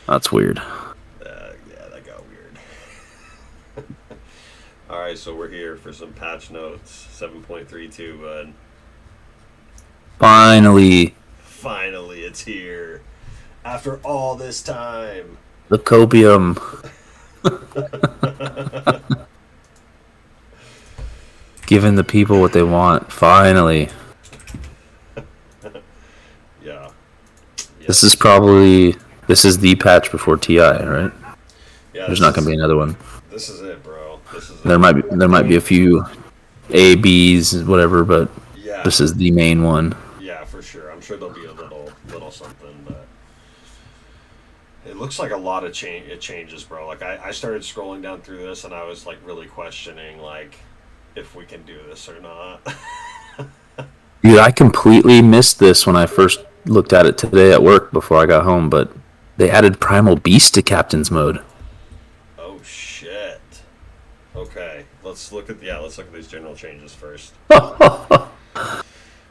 That's weird. Yeah, that got weird. All right, so we're here for some patch notes. 7.32, bud. Finally, Finally, it's here. After all this time. the copium. Giving the people what they want. Finally. Yeah. This Yes, is indeed. probably this is the patch before TI, right? Yeah, There's not gonna be another one. this is it, bro. This is There it. might be a few A, Bs, whatever, but Yeah, this is the main one. yeah, for sure. I'm sure there'll be a little something, but it looks like a lot of change. It changes, bro. Like I started scrolling down through this, and I was like really questioning like if we can do this or not. Dude, I completely missed this when I first looked at it today at work before I got home, but they added Primal Beast to Captain's mode. Oh shit. Okay, let's look at these general changes first.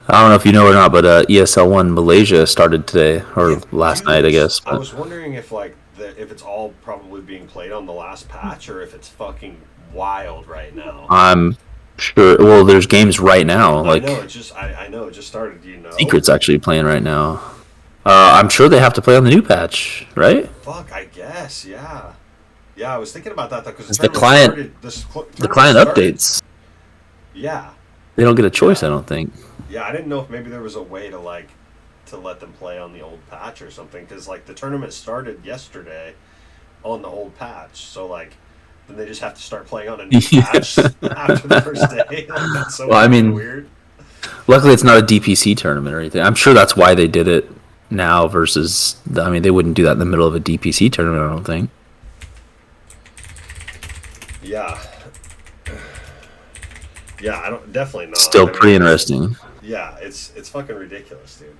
I don't know if you know or not, but ESL One Malaysia started today or Yeah, last night, I dude. guess. I But was wondering if like if it's all probably being played on the last patch or if it's fucking wild right now. I'm sure. Well, there's games right now, I know like it just I know it just started. Do you know? Secret's actually playing right now. I'm sure they have to play on the new patch, right? Fuck, I guess. Yeah. Yeah, I was thinking about that though because the It's the tournament client. started. The Tournament client started. updates. Yeah. They don't get a choice, I Yeah. don't think. Yeah. I didn't know if maybe there was a way to like to let them play on the old patch or something because like the tournament started yesterday on the old patch, so like then they just have to start playing on a new Yeah. patch after the first day. Like that's so Well, I fucking mean, weird. luckily it's not a DPC tournament or anything. I'm sure that's why they did it now versus. I mean, they wouldn't do that in the middle of a DPC tournament. I don't think. Yeah. Yeah, I don't definitely not. Still I mean, pretty interesting. yeah, it's fucking ridiculous, dude.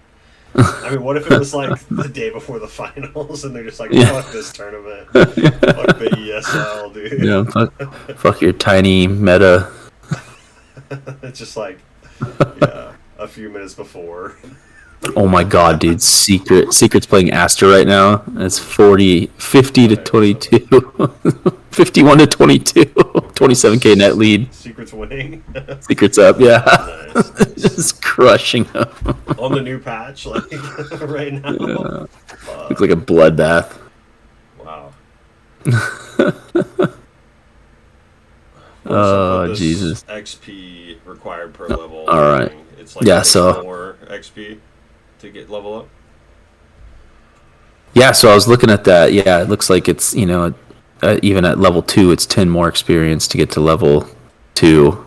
I mean, what if it was like the day before the finals and they're just like, Yeah. fuck this tournament, fuck the ESL, dude. Yeah. Fuck your tiny meta. It's just like, yeah, a few minutes before. Oh my god, dude. Secret's playing Aster right now. It's 50 to Okay, what's up? 22. 51 to 22. 27k net lead. Secret's winning. Secret's up, yeah. Nice, nice. Just crushing them. On the new patch, like right now. Yeah. Looks like Fuck. a bloodbath. Wow. What is up with Oh, this Jesus. XP required per level Alright. thing? It's like Yeah, 6 so more XP to get level up. yeah, so I was looking at that. Yeah, it looks like it's, even at level 2, it's 10 more experience to get to level 2,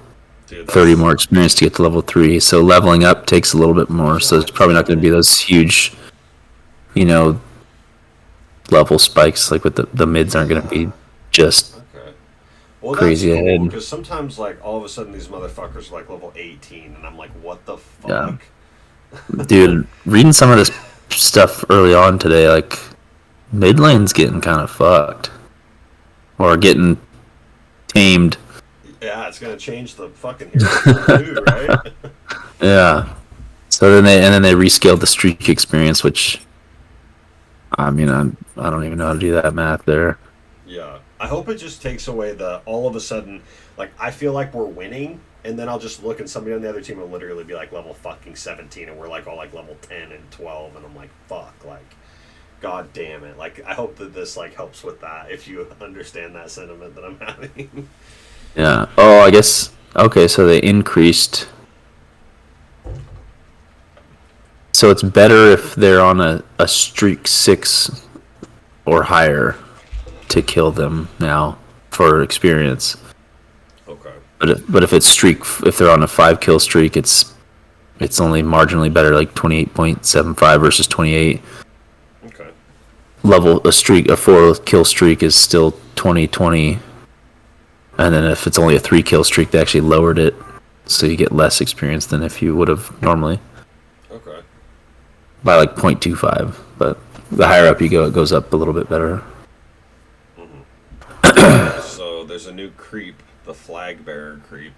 Dude, 30 that's more experience to get to level 3. So leveling up takes a little bit more. So it's god probably not damn going to be it. those huge, you know, level spikes. Like with the mids aren't going to Yeah. be just Okay. Well, that's crazy cool ahead. because sometimes, like, all of a sudden, these motherfuckers are like level 18, and I'm like, what the Yeah. fuck? Dude, reading some of this stuff early on today, like mid lane's getting kind of fucked or getting tamed. Yeah, it's gonna change the fucking hero pool too, right? Yeah. So then they rescaled the streak experience, which I mean I don't even know how to do that math there. Yeah. I hope it just takes away the all of a sudden, like, I feel like we're winning, and then I'll just look and somebody on the other team will literally be like level fucking 17, and we're like all like level 10 and 12, and I'm like, fuck, like, god damn it. Like, I hope that this, like, helps with that if you understand that sentiment that I'm having. Yeah. Oh, I guess okay. So they increased. So it's better if they're on a streak 6 or higher to kill them now for experience. Okay. But if it's if they're on a 5 kill streak, it's only marginally better, like 28.75 versus 28. Okay. A 4 kill streak is still 2020, and then if it's only a 3 kill streak, they actually lowered it, so you get less experience than if you would have normally Okay. by like 0.25. But the higher up you go, it goes up a little bit better. Mm-hmm. Okay, so there's a new creep, the flag bearer creep.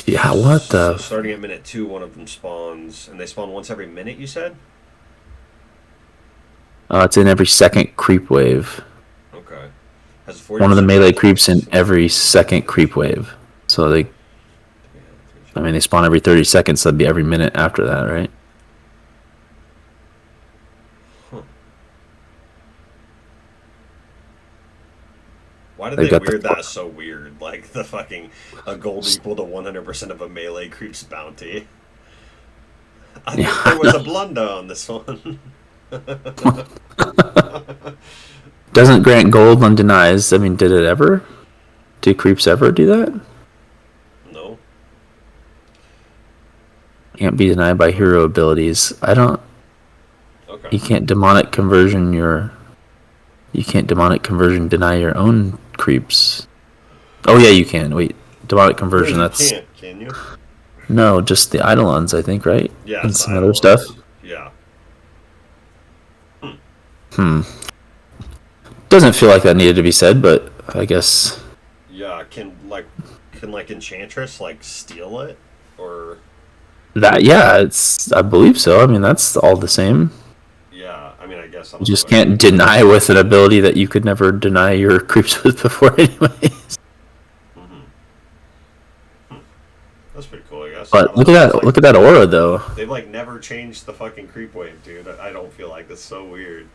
Yeah, what So the? starting at minute 2, one of them spawns, and they spawn once every minute. You said? It's in every second creep wave. Okay. Has a One of the 40% melee chance of creeps in missing. every second creep wave. So they spawn every 30 seconds, so that'd be every minute after that, right? Huh. Why did They've they got weird that so weird? Like the fucking a gold equal to 100% of a melee creep's bounty. I think there was a blunder on this one. Doesn't grant gold on denies. I mean, did it ever? Do creeps ever do that? No. Can't be denied by hero abilities. I don't. Okay. You can't demonic conversion deny your own creeps. Oh yeah, you can. Wait, demonic conversion. No, you That's can't, can you? no, just the Eidolons, I think, right? Yeah, And it's the some other stuff. Eidolons. Yeah. Doesn't feel like that needed to be said, but I guess Yeah, can Enchantress like steal it? Or that. Yeah, I believe so. I mean, that's all the same. yeah, I mean I guess I You don't know just what can't deny with an ability that you could never deny your creeps with before, anyways. That's pretty cool, I guess. I But don't know. It's like, look at that aura, though. they've like never changed the fucking creep wave, dude. I don't feel like that's so weird.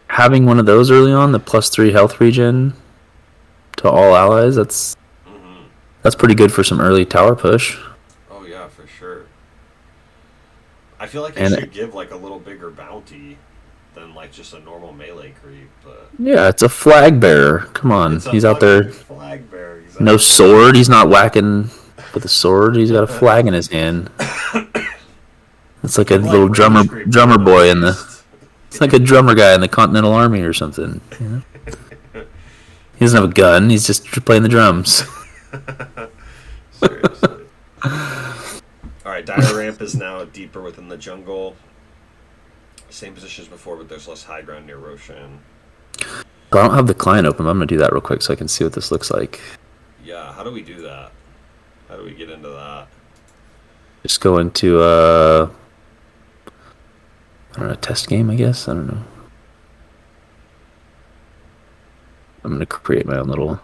Having one of those early on, the +3 health regen to all allies, that's pretty good for some early tower push. Oh yeah, for sure. I feel like it And should give like a little bigger bounty than like just a normal melee creep, but yeah, it's a flag bearer. Come on, it's a he's out fucking there. flag bearer. Exactly. No sword. He's not whacking with a sword. He's got a flag in his hand. It's like a Like little range creep drummer at boy in the. least. It's like a drummer guy in the Continental Army or something. You know? He doesn't have a gun. He's just playing the drums. Seriously. Alright, Dire Ramp is now deeper within the jungle. Same position as before, but there's less high ground near Roshan. But I don't have the client open. I'm gonna do that real quick so I can see what this looks like. Yeah, how do we do that? How do we get into that? Just go into I don't know, test game, I guess. I don't know. I'm gonna create my own little.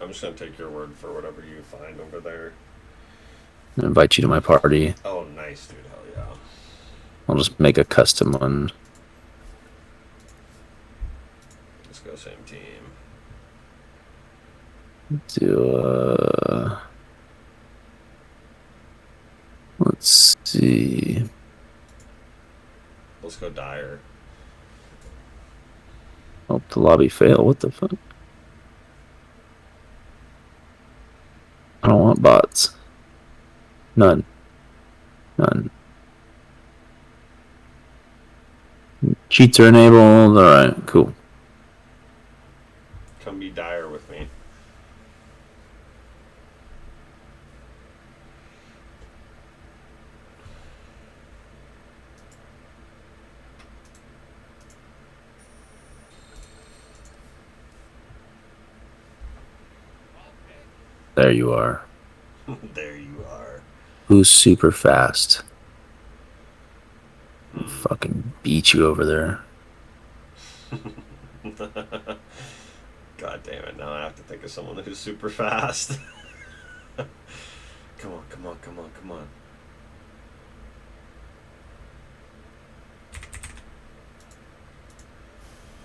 I'm just gonna take your word for whatever you find over there. Invite you to my party. Oh, nice, dude. Hell yeah. I'll just make a custom one. Let's go, same team. Do let's see. Let's go Dire. Oh, the lobby fail. What the fuck? I don't want bots. None. None. Cheats are enabled. Alright, cool. Come be Dire with me. There you are. There you are. Who's super fast? Fucking beat you over there. God damn it, now I have to think of someone who's super fast. Come on, come on, come on, come on.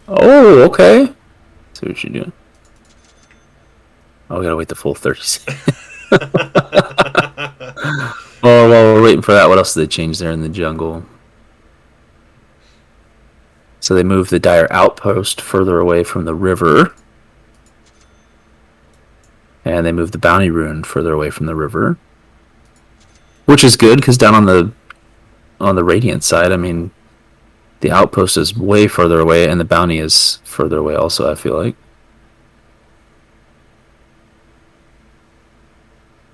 Oh, okay. See what you're doing. Oh, we gotta wait the full 30 seconds. Oh, while we're waiting for that, what else did they change there in the jungle? So they moved the Dire Outpost further away from the river. And they moved the Bounty Rune further away from the river. Which is good, because down on the Radiant side, I mean, the Outpost is way further away, and the Bounty is further away also, I feel like.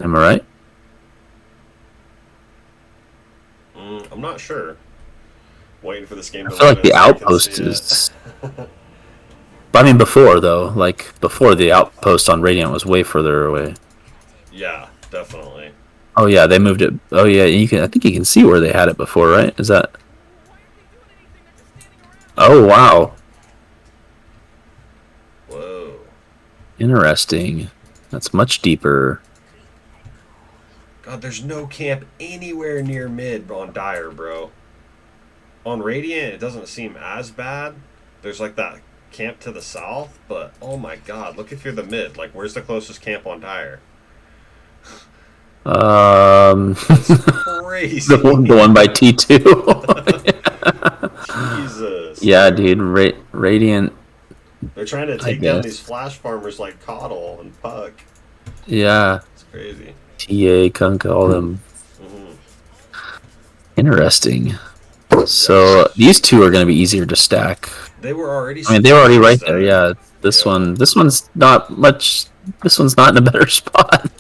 Am I right? I'm not sure. Waiting for this game to I feel like the so I can Outpost see it. is... But I mean before, though. Like, before the Outpost on Radiant was way further away. Yeah, definitely. Oh yeah, they moved it. Oh yeah, I think you can see where they had it before, right? Is that... Oh, wow. Whoa. Interesting. That's much deeper. God, there's no camp anywhere near mid on Dire, bro. On Radiant, it doesn't seem as bad. There's like that camp to the south, but oh my god, look if you're the mid. Like, where's the closest camp on Dire? That's crazy. The one by T2. Jesus. Yeah, dude. Radiant. They're trying to I take down guess. these flash farmers like Coddle and Puck. Yeah. It's crazy. TA, Kunkka, all them. Mm-hmm. Interesting. So these two are going to be easier to stack. They were already. I mean, they were already right stacked. there. Yeah. This Yeah. one's not much. This one's not in a better spot.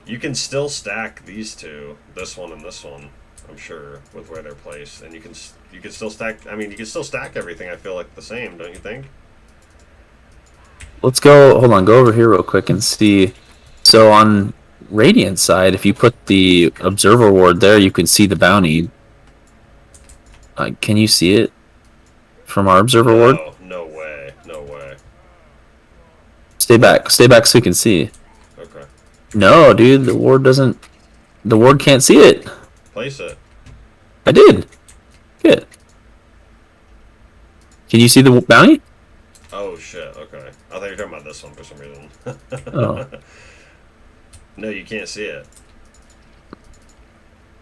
You can still stack these two, this one and this one. I'm sure with where they're placed, and you can still stack. I mean, you can still stack everything. I feel like the same, don't you think? Let's go. Hold on. Go over here real quick and see. So on Radiant side, if you put the Observer Ward there, you can see the bounty. Can you see it from our Observer Ward? No way. No way. Stay back so you can see. Okay. No, dude, the ward doesn't. The ward can't see it. Place it. I did. Good. Can you see the bounty? Oh shit. Okay. I thought you were talking about this one for some reason. Oh, No, you can't see it.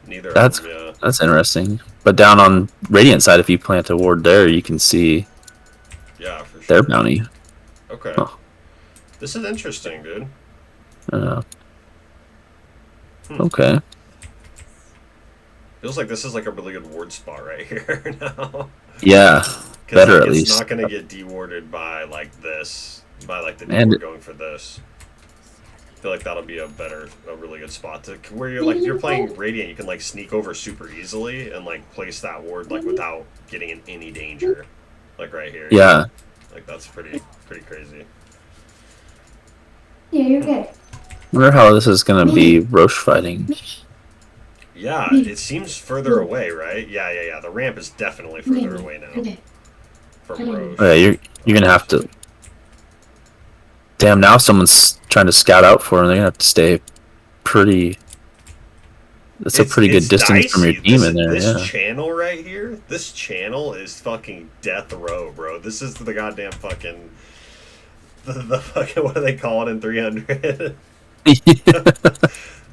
Neither that's of them. Yeah. that's interesting. But down on Radiant side, if you plant a ward there, you can see Yeah, for sure. their bounty. Okay. Huh. This is interesting, dude. Okay. Feels like this is like a really good ward spot right here now. Yeah. 'Cause, Better like, at it's least. not gonna get dewarded by like this, by like the And- deward going for this. I feel like that'll be a really good spot to where you're like if you're playing Radiant, you can like sneak over super easily and like place that ward like without getting in any danger, like right here. Yeah. Like that's pretty crazy. Yeah, you're good. Wonder how this is gonna be Roche fighting. Yeah, it seems further away, right? Yeah. The ramp is definitely further away now from Roche. Oh, yeah, you're gonna have to. Damn! Now someone's trying to scout out for him. They're gonna have to stay pretty. That's a pretty good distance from your team in there. This Yeah. channel right here, this channel is fucking death row, bro. This is the goddamn fucking the fucking what do they call it in 300?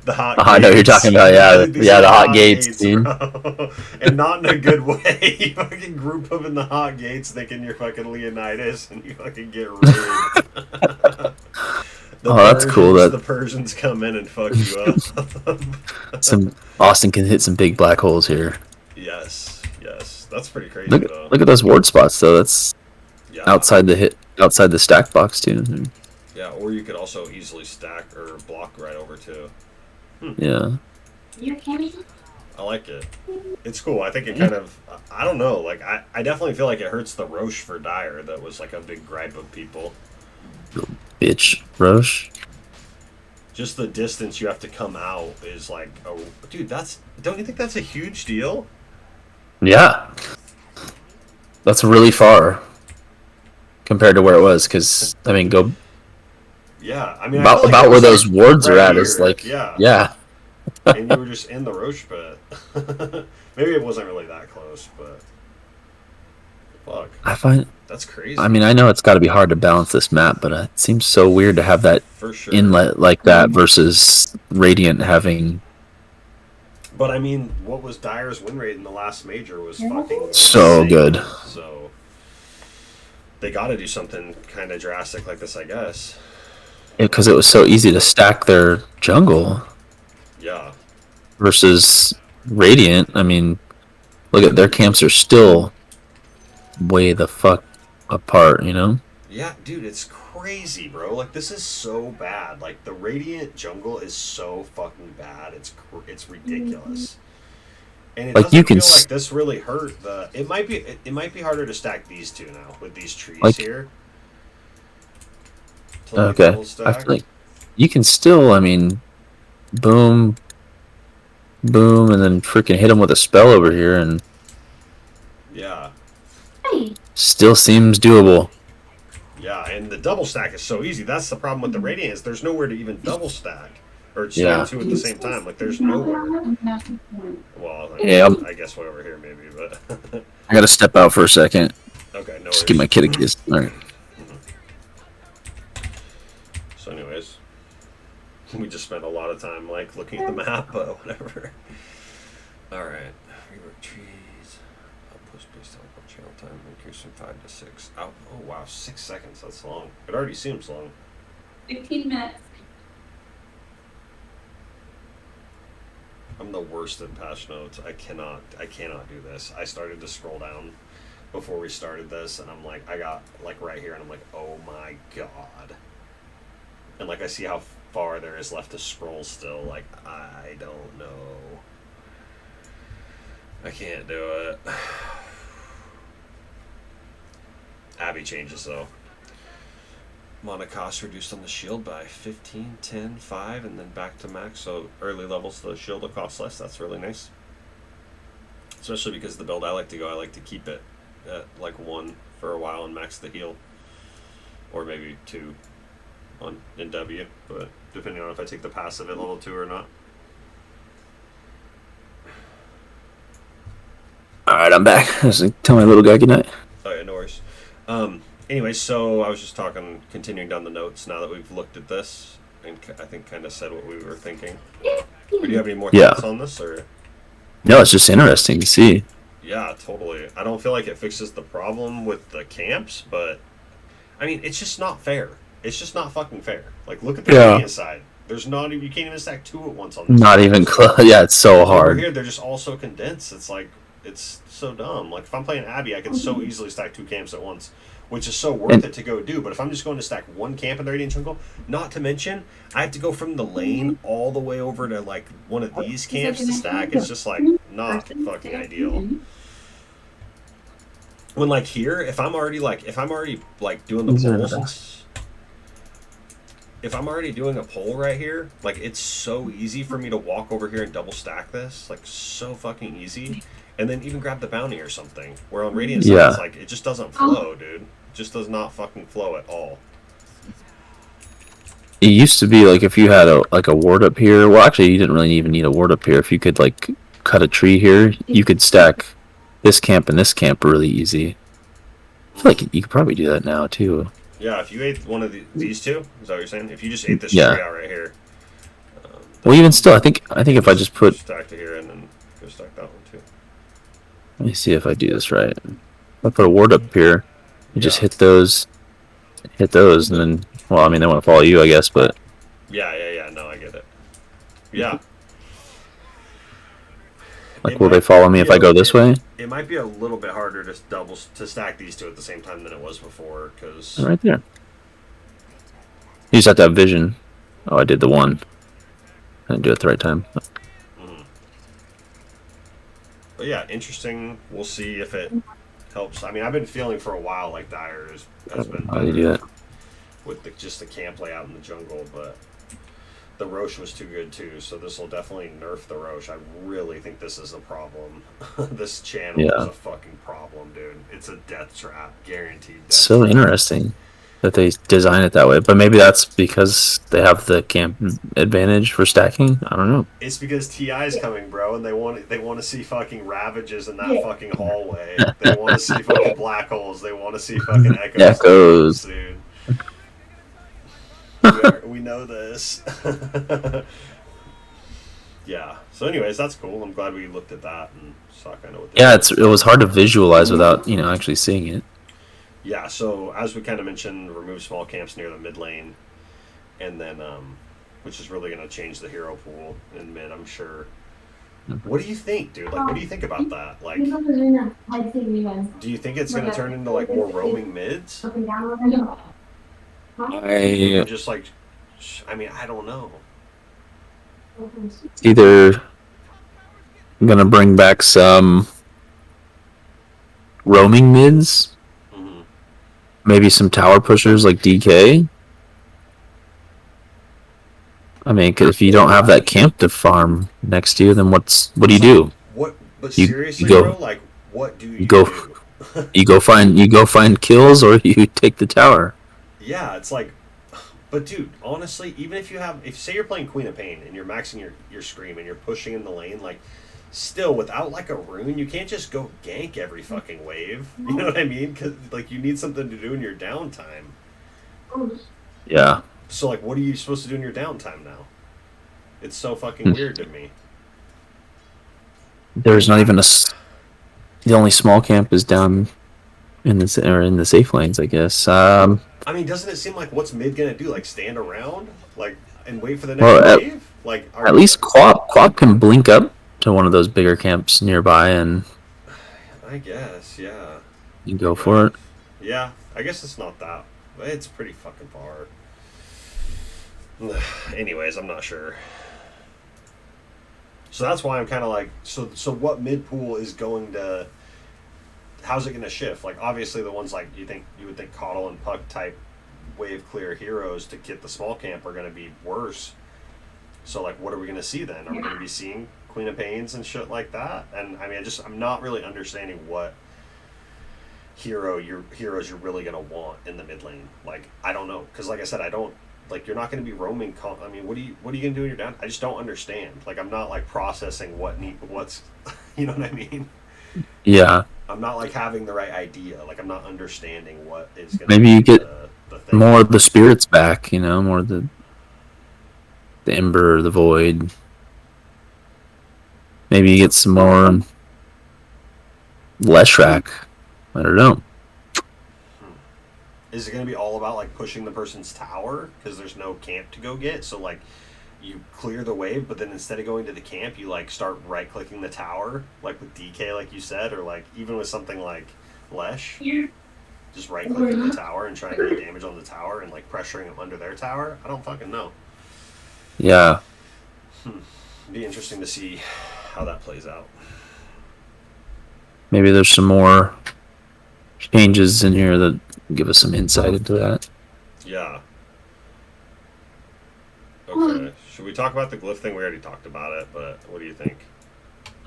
The hot. I know what you're talking about. Yeah, These yeah, are the hot gates, dude. bro. And not in a good way. You fucking group them in the hot gates, thinking you're fucking Leonidas, and you fucking get raped. Oh, that's cool, that- the Persians come in and fuck you up. Some Austin can hit some big black holes here. Yes, that's pretty crazy Look, though. look at those ward spots though. That's Yeah, outside the stack box too. yeah, or you could also easily stack or block right over too. Yeah. You're kidding? I like it. It's cool. I think it kind of, I don't know, like, I definitely feel like it hurts the Roche for Dire. That was, like, a big gripe of people. Bitch, Roche. Just the distance you have to come out is, like, dude, don't you think that's a huge deal? Yeah. That's really far compared to where it was. Because I mean, go Yeah, I mean, I feel like about it where was, those like, wards are right at is here. like Yeah. And you were just in the Roche pit. Maybe it wasn't really that close, but fuck, I find. that's crazy. I mean, I know it's got to be hard to balance this map, but it seems so weird to have that for sure. inlet like that versus Radiant having But I mean, what was Dire's win rate in the last major was fucking so insane. good. So they got to do something kind of drastic like this, I guess. Because it was so easy to stack their jungle Yeah, versus Radiant. I mean, look at their camps are still way the fuck apart, you know? yeah, dude, it's crazy, bro. Like this is so bad. Like the Radiant jungle is so fucking bad. It's ridiculous. And it Like, doesn't you can feel s- like this really hurt the. It might be harder to stack these two now with these trees Like- here. To, like, Okay. full I stack. feel like you can still, I mean, boom, boom, and then freaking hit them with a spell over here, and Yeah. Hey, Still seems doable. Yeah, and the double stack is so easy. That's the problem with the Radiant is there's nowhere to even double stack or stack Yeah. two at the same time. Like there's nowhere. Well, Yeah. I guess way over here maybe, but I gotta step out for a second. okay, no Just give worries. my kid a kiss. All right. So, anyways, we just spent a lot of time like looking at the map, but whatever. All right, rework trees. Outpost based teleport channel time increase from 5 to 6. Oh wow, 6 seconds. That's long. It already seems long. 15 minutes. I'm the worst in patch notes. I cannot do this. I started to scroll down before we started this, and I'm like, I got like right here, and I'm like, oh my god. And like I see how far there is left to scroll still. Like I don't know. I can't do it. Abby changes though. Mana cost reduced on the shield by 15, 10, 5, and then back to max. So early levels the shield will cost less. That's really nice. Especially because the build I like to go, I like to keep it at like 1 for a while and max the heal. Or maybe 2 in W, but depending on if I take the passive at level 2 or not. All right, I'm back. Just tell my little guy goodnight. Oh yeah, no worries. Anyway, so I was just continuing down the notes now that we've looked at this, and I think kind of said what we were thinking. Or do you have any more thoughts on this, or? No, it's just interesting to see. Yeah, totally. I don't feel like it fixes the problem with the camps, but I mean, it's just not fair. It's just not fucking fair. Like, look at the Radiant side. There's not even, you can't even stack 2 at once on this. Not even close. Yeah, it's so hard. Over here, they're just all so condensed. It's like, it's so dumb. Like, if I'm playing Abby, I can so easily stack 2 camps at once, which is so worth it to go do. But if I'm just going to stack 1 camp in the Radiant Jungle, not to mention, I have to go from the lane all the way over to, like, one of these camps to stack. It's just, like, not fucking ideal. When, like, here, if I'm already doing the polls, if I'm already doing a poll right here, like, it's so easy for me to walk over here and double stack this, like, so fucking easy, and then even grab the bounty or something. Where on Radiant side, it's like, it just doesn't flow, dude. It just does not fucking flow at all. It used to be like if you had a ward up here. Well, actually, you didn't really even need a ward up here. If you could like cut a tree here, you could stack this camp and this camp really easy. I feel like you could probably do that now too. Yeah, if you ate one of these two, is that what you're saying? If you just ate this tree out right here. Well, even still, I think if I just put stack it here and then go stack that one too. Let me see if I do this right. If I put a ward up here, you just hit those, and then, well, I mean, they want to follow you, I guess, but... Yeah, no, I get it. Yeah. Like, will they follow me if I go this way? It might be a little bit harder to stack these two at the same time than it was before, because... Right there. You just have to have vision. Oh, I did the one. I didn't do it at the right time. But yeah, interesting. We'll see if it helps. I mean, I've been feeling for a while like Dagger has been How do you do that? with just the camp layout in the jungle, but the Roche was too good too, so this will definitely nerf the Roche. I really think this is a problem. This channel is a fucking problem, dude. It's a death trap, guaranteed death So trap. interesting that they design it that way, but maybe that's because they have the camp advantage for stacking. I don't know. It's because TI's coming, bro, and they want to see fucking ravages in that fucking hallway. They want to see fucking black holes. They want to see fucking echoes. Dude. We know this. Yeah. So, anyways, that's cool. I'm glad we looked at that and saw kind of what. It was hard to visualize without actually seeing it. Yeah. So as we kind of mentioned, remove small camps near the mid lane, and then which is really going to change the hero pool in mid, I'm sure. What do you think, dude? Like, what do you think about that? Like, do you think it's going to turn into like more roaming mids? Just like, I mean, I don't know. It's either gonna bring back some roaming mids, maybe some tower pushers like DK. I mean, cause if you don't have that camp to farm next to you, then what do you do? But seriously, go, bro, like, what do you go do? You go find kills, or you take the tower. Yeah, it's like, but dude, honestly, even if say you're playing Queen of Pain and you're maxing your scream and you're pushing in the lane, like, still without like a rune, you can't just go gank every fucking wave. You know what I mean? Because like you need something to do in your downtime. Yeah. So like, what are you supposed to do in your downtime now? It's so fucking weird to me. There's not even the only small camp is down in the safe lanes, I guess. I mean, doesn't it seem like what's mid gonna do? Like stand around, like, and wait for the next Well, wave? Like, at least Quap can blink up to one of those bigger camps nearby, and I guess, yeah. you go for it. Yeah, I guess it's not that. It's pretty fucking far. Anyways, I'm not sure. So that's why I'm kind of like, so what mid pool is going to? How's it going to shift? Like, obviously, the ones like you would think Coddle and Puck type wave clear heroes to get the small camp are going to be worse. So like, what are we going to see then? Are we going to be seeing Queen of Pains and shit like that? And I mean, I'm not really understanding what heroes you're really going to want in the mid lane. Like, I don't know, because like I said, I don't. Like, you're not going to be roaming. I mean, what are you going to do in your down? I just don't understand. Like, I'm not like processing what's, you know what I mean? Yeah. I'm not like having the right idea. Like, I'm not understanding what is going to. Maybe you get the thing. more of the spirits back. You know, more of the Ember, the Void. Maybe you get some more Leshrac. I don't know. Is it going to be all about like pushing the person's tower because there's no camp to go get? So like, you clear the wave, but then instead of going to the camp, you like start right clicking the tower, like with DK, like you said, or like even with something like Lesh, just right clicking the tower and trying to get damage on the tower and like pressuring them under their tower. I don't fucking know. Yeah. Be interesting to see how that plays out. Maybe there's some more changes in here that give us some insight into that. Yeah. Okay. Should we talk about the glyph thing? We already talked about it, but what do you think?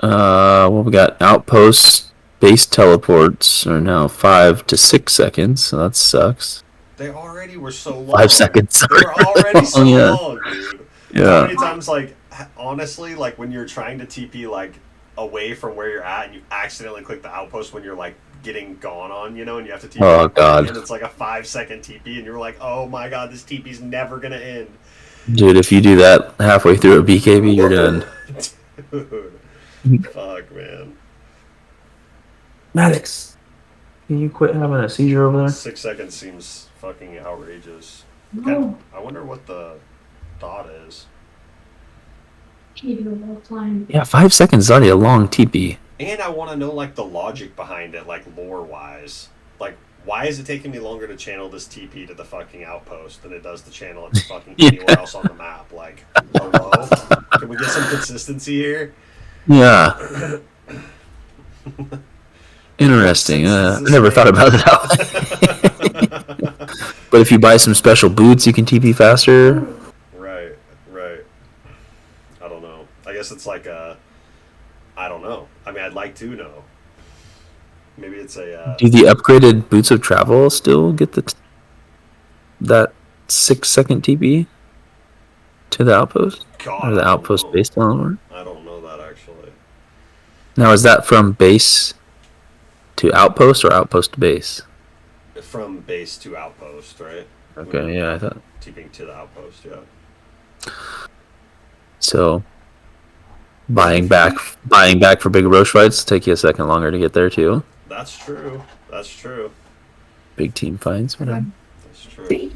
Well, we got Outposts base teleports are now 5 to 6 seconds, so that sucks. They already were so long. 5 seconds. They were already so long, dude. Yeah. How many times, like, honestly, like when you're trying to TP like away from where you're at and you accidentally click the outpost when you're like getting gone on, you know, and you have to TP. Oh god. And it's like a 5-second TP, and you're like, oh my god, this TP's never gonna end. Dude, if you do that halfway through a BKB, you're done. Dude. Fuck, man. Maddox, can you quit having a seizure over there? 6 seconds seems fucking outrageous. I wonder what the dot is. Yeah, 5 seconds is already a long TP. And I want to know, like, the logic behind it, like, lore-wise. Like, why is it taking me longer to channel this TP to the fucking outpost than it does to channel it to fucking anywhere else on the map? Like, hello? Can we get some consistency here? Yeah. Interesting. I never thought about it that way. But if you buy some special boots, you can TP faster. Right. I don't know. I guess it's like a... I don't know. I mean, I'd like to know. Maybe it's a... Do the upgraded boots of travel still get that 6 second TP to the outpost? God, or the outpost base teleport? I don't know that, actually. Now, is that from base to outpost or outpost to base? From base to outpost, right? Okay, yeah, I thought. TPing to the outpost, yeah. So, buying back for big Roche fights take you a second longer to get there too. That's true. Big team fights, whatever. That's true.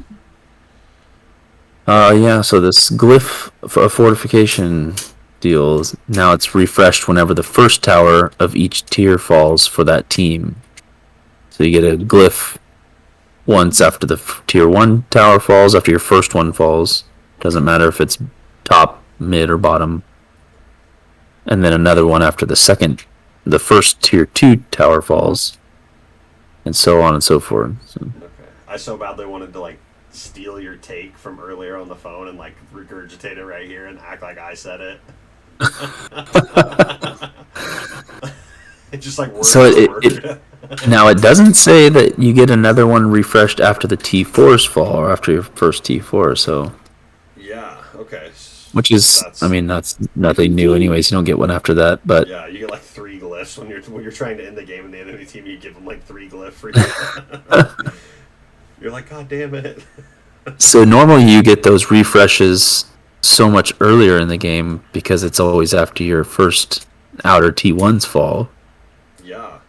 Yeah. So this glyph for fortification deals now it's refreshed whenever the first tower of each tier falls for that team. So you get a glyph once after the tier 1 tower falls, after your first one falls. Doesn't matter if it's top, mid, or bottom. And then another one after the first tier 2 tower falls. And so on and so forth. So. Okay. I so badly wanted to, like, steal your take from earlier on the phone and, like, regurgitate it right here and act like I said it. It's just like word so for word. Now it doesn't say that you get another one refreshed after the T4s fall or after your first T4, so Yeah. Okay. which is, I That's mean, that's nothing new, anyways. You don't get one after that, but yeah. You get like 3 glyphs when you're trying to end the game in the enemy team. You give them like 3 glyph free. You're like, God damn it. so normally you get those refreshes so much earlier in the game because it's always after your first outer T1s fall. Yeah.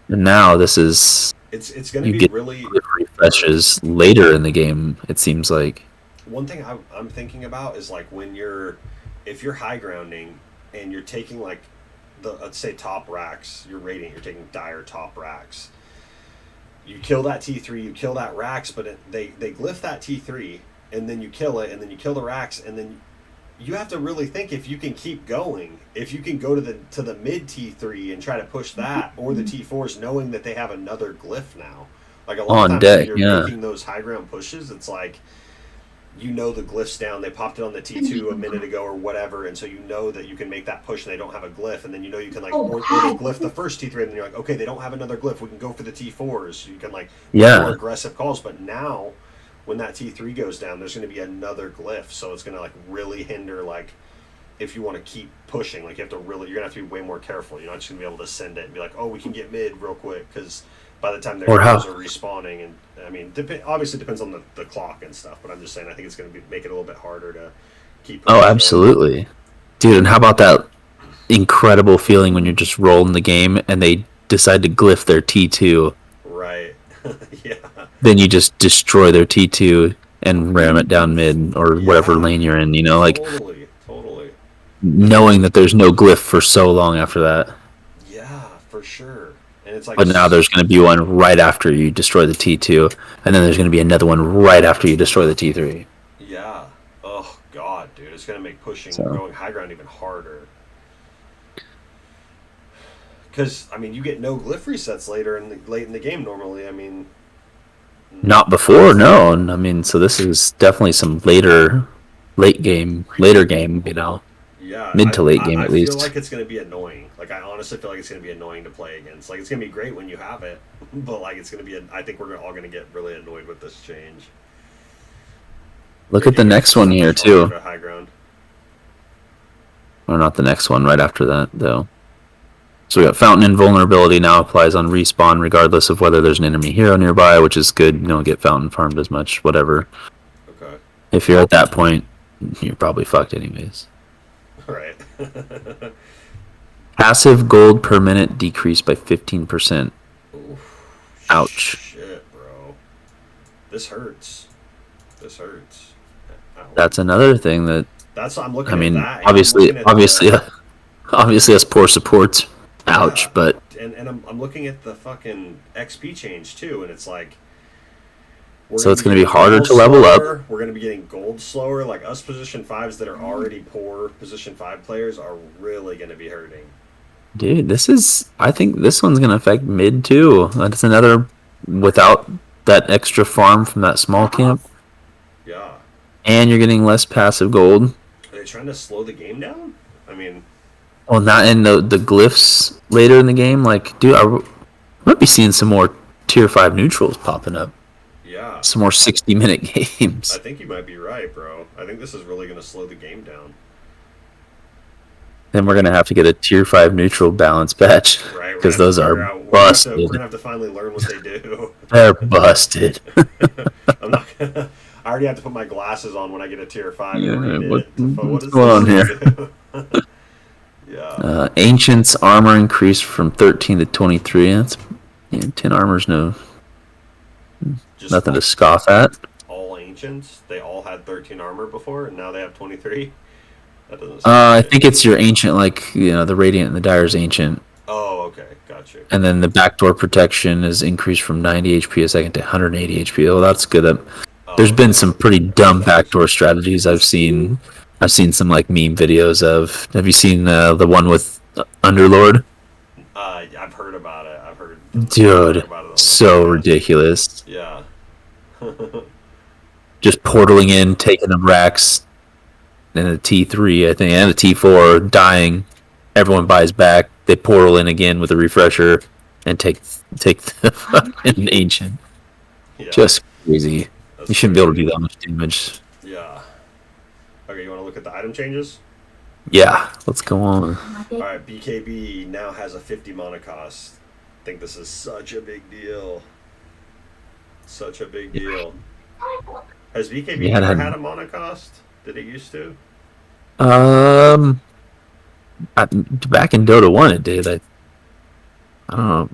And now this is It's going to you be get really refreshes later in the game. It seems like. one thing I'm thinking about is like if you're high grounding and you're taking like let's say top racks, you're raiding, you're taking dire top racks. You kill that T3, you kill that racks, but they glyph that T3, and then you kill it, and then you kill the racks, and then you have to really think if you can keep going, if you can go to the mid T3 and try to push that, or the T4s, knowing that they have another glyph now. Like a lot On of times deck, when you're yeah. making those high ground pushes, it's like you know the glyph's down. They popped it on the T2 a minute ago or whatever, and so you know that you can make that push and they don't have a glyph, and then you know you can like or they glyph the first T3 and then you're like, okay, they don't have another glyph, we can go for the T4s. You can like make Yeah. more aggressive calls, but now when that T3 goes down, there's going to be another glyph, so it's going to like really hinder like if you want to keep pushing, like you have to really, you're going to have to be way more careful. You're not just going to be able to send it and be like, oh, we can get mid real quick because by the time their Or how- heroes are respawning, and I mean, obviously depends on the clock and stuff, but I'm just saying I think it's going to make it a little bit harder to keep. Oh, absolutely, dude. And how about that incredible feeling when you're just rolling the game and they decide to glyph their T2, Right. Yeah. then you just destroy their T2 and ram it down mid or whatever Yeah. lane you're in. You know, like Totally. knowing that there's no glyph for so long after that. Yeah, for sure. And it's like, But now there's going to be one right after you destroy the T2, and then there's going to be another one right after you destroy the T3. yeah. Oh God, dude, it's going to make pushing So. going high ground even harder. Because I mean, you get no glyph resets late in the game normally. I mean, Not before, no. And I mean, so this is definitely some later game, you know, yeah, mid to late game I at feel least. like it's going to be annoying. Like I honestly feel like it's going to be annoying to play against. Like it's going to be great when you have it, but like it's going to be. I think we're all going to get really annoyed with this change. Look at the next one here too. High ground. Or not the next one, right after that though. So we got Fountain Invulnerability now applies on respawn regardless of whether there's an enemy hero nearby, which is good. You don't get Fountain farmed as much, whatever. Okay. If you're at that point, you're probably fucked anyways. Right. Passive gold per minute decreased by 15%. Oof, Ouch. Shit, bro. This hurts. Ouch. That's another thing that I'm looking. I mean, at that, and obviously as poor supports. Ouch, yeah, but and I'm looking at the fucking XP change too, and it's like. So it's going to be harder to level up. We're going to be getting gold slower. Like us position 5s that are already poor position 5 players are really going to be hurting. Dude, I think this one's going to affect mid too. That's another without that extra farm from that small camp. Yeah. And you're getting less passive gold. Are they trying to slow the game down? I mean, Well, not in the glyphs later in the game. Like, dude, I might be seeing some more tier 5 neutrals popping up. yeah. Some more 60-minute games. I think you might be right, bro. I think this is really going to slow the game down. Then we're going to have to get a tier 5 neutral balance patch. Right? Because those are busted. We're going to have to finally learn what they do. They're busted. I'm not gonna, I already have to put my glasses on when I get a tier 5. Yeah, and read what- it. What what's does going on this here? do? Yeah. Ancient's armor increased from 13 to 23. That's 10 armor's Just nothing to scoff at. all ancients. They all had 13 armor before, and now they have 23. That doesn't. I Right. think it's your ancient, like, you know, the Radiant and the Dire's ancient. Oh, okay, got you. And then the backdoor protection is increased from 90 HP a second to 180 HP. Oh, that's good. There's been some pretty dumb backdoor strategies I've seen. I've seen some like meme videos of. Have you seen the one with Underlord? I've heard about it. Dude, about it on so the podcast. ridiculous. Yeah. Just portaling in, taking the racks, and a T3, I think, and a T4, dying. Everyone buys back. They portal in again with a refresher. and take the fucking ancient. Yeah, Just crazy. that's You shouldn't be able to crazy. do that much damage. Yeah. Okay, you want to look at the item changes? Yeah, let's go on. All right, BKB now has a 50 mana cost. I think this is such a big deal. Such a big deal. Has BKB Yeah, it ever had had a mana cost? Did it used to? um back in Dota 1 it did. I don't know.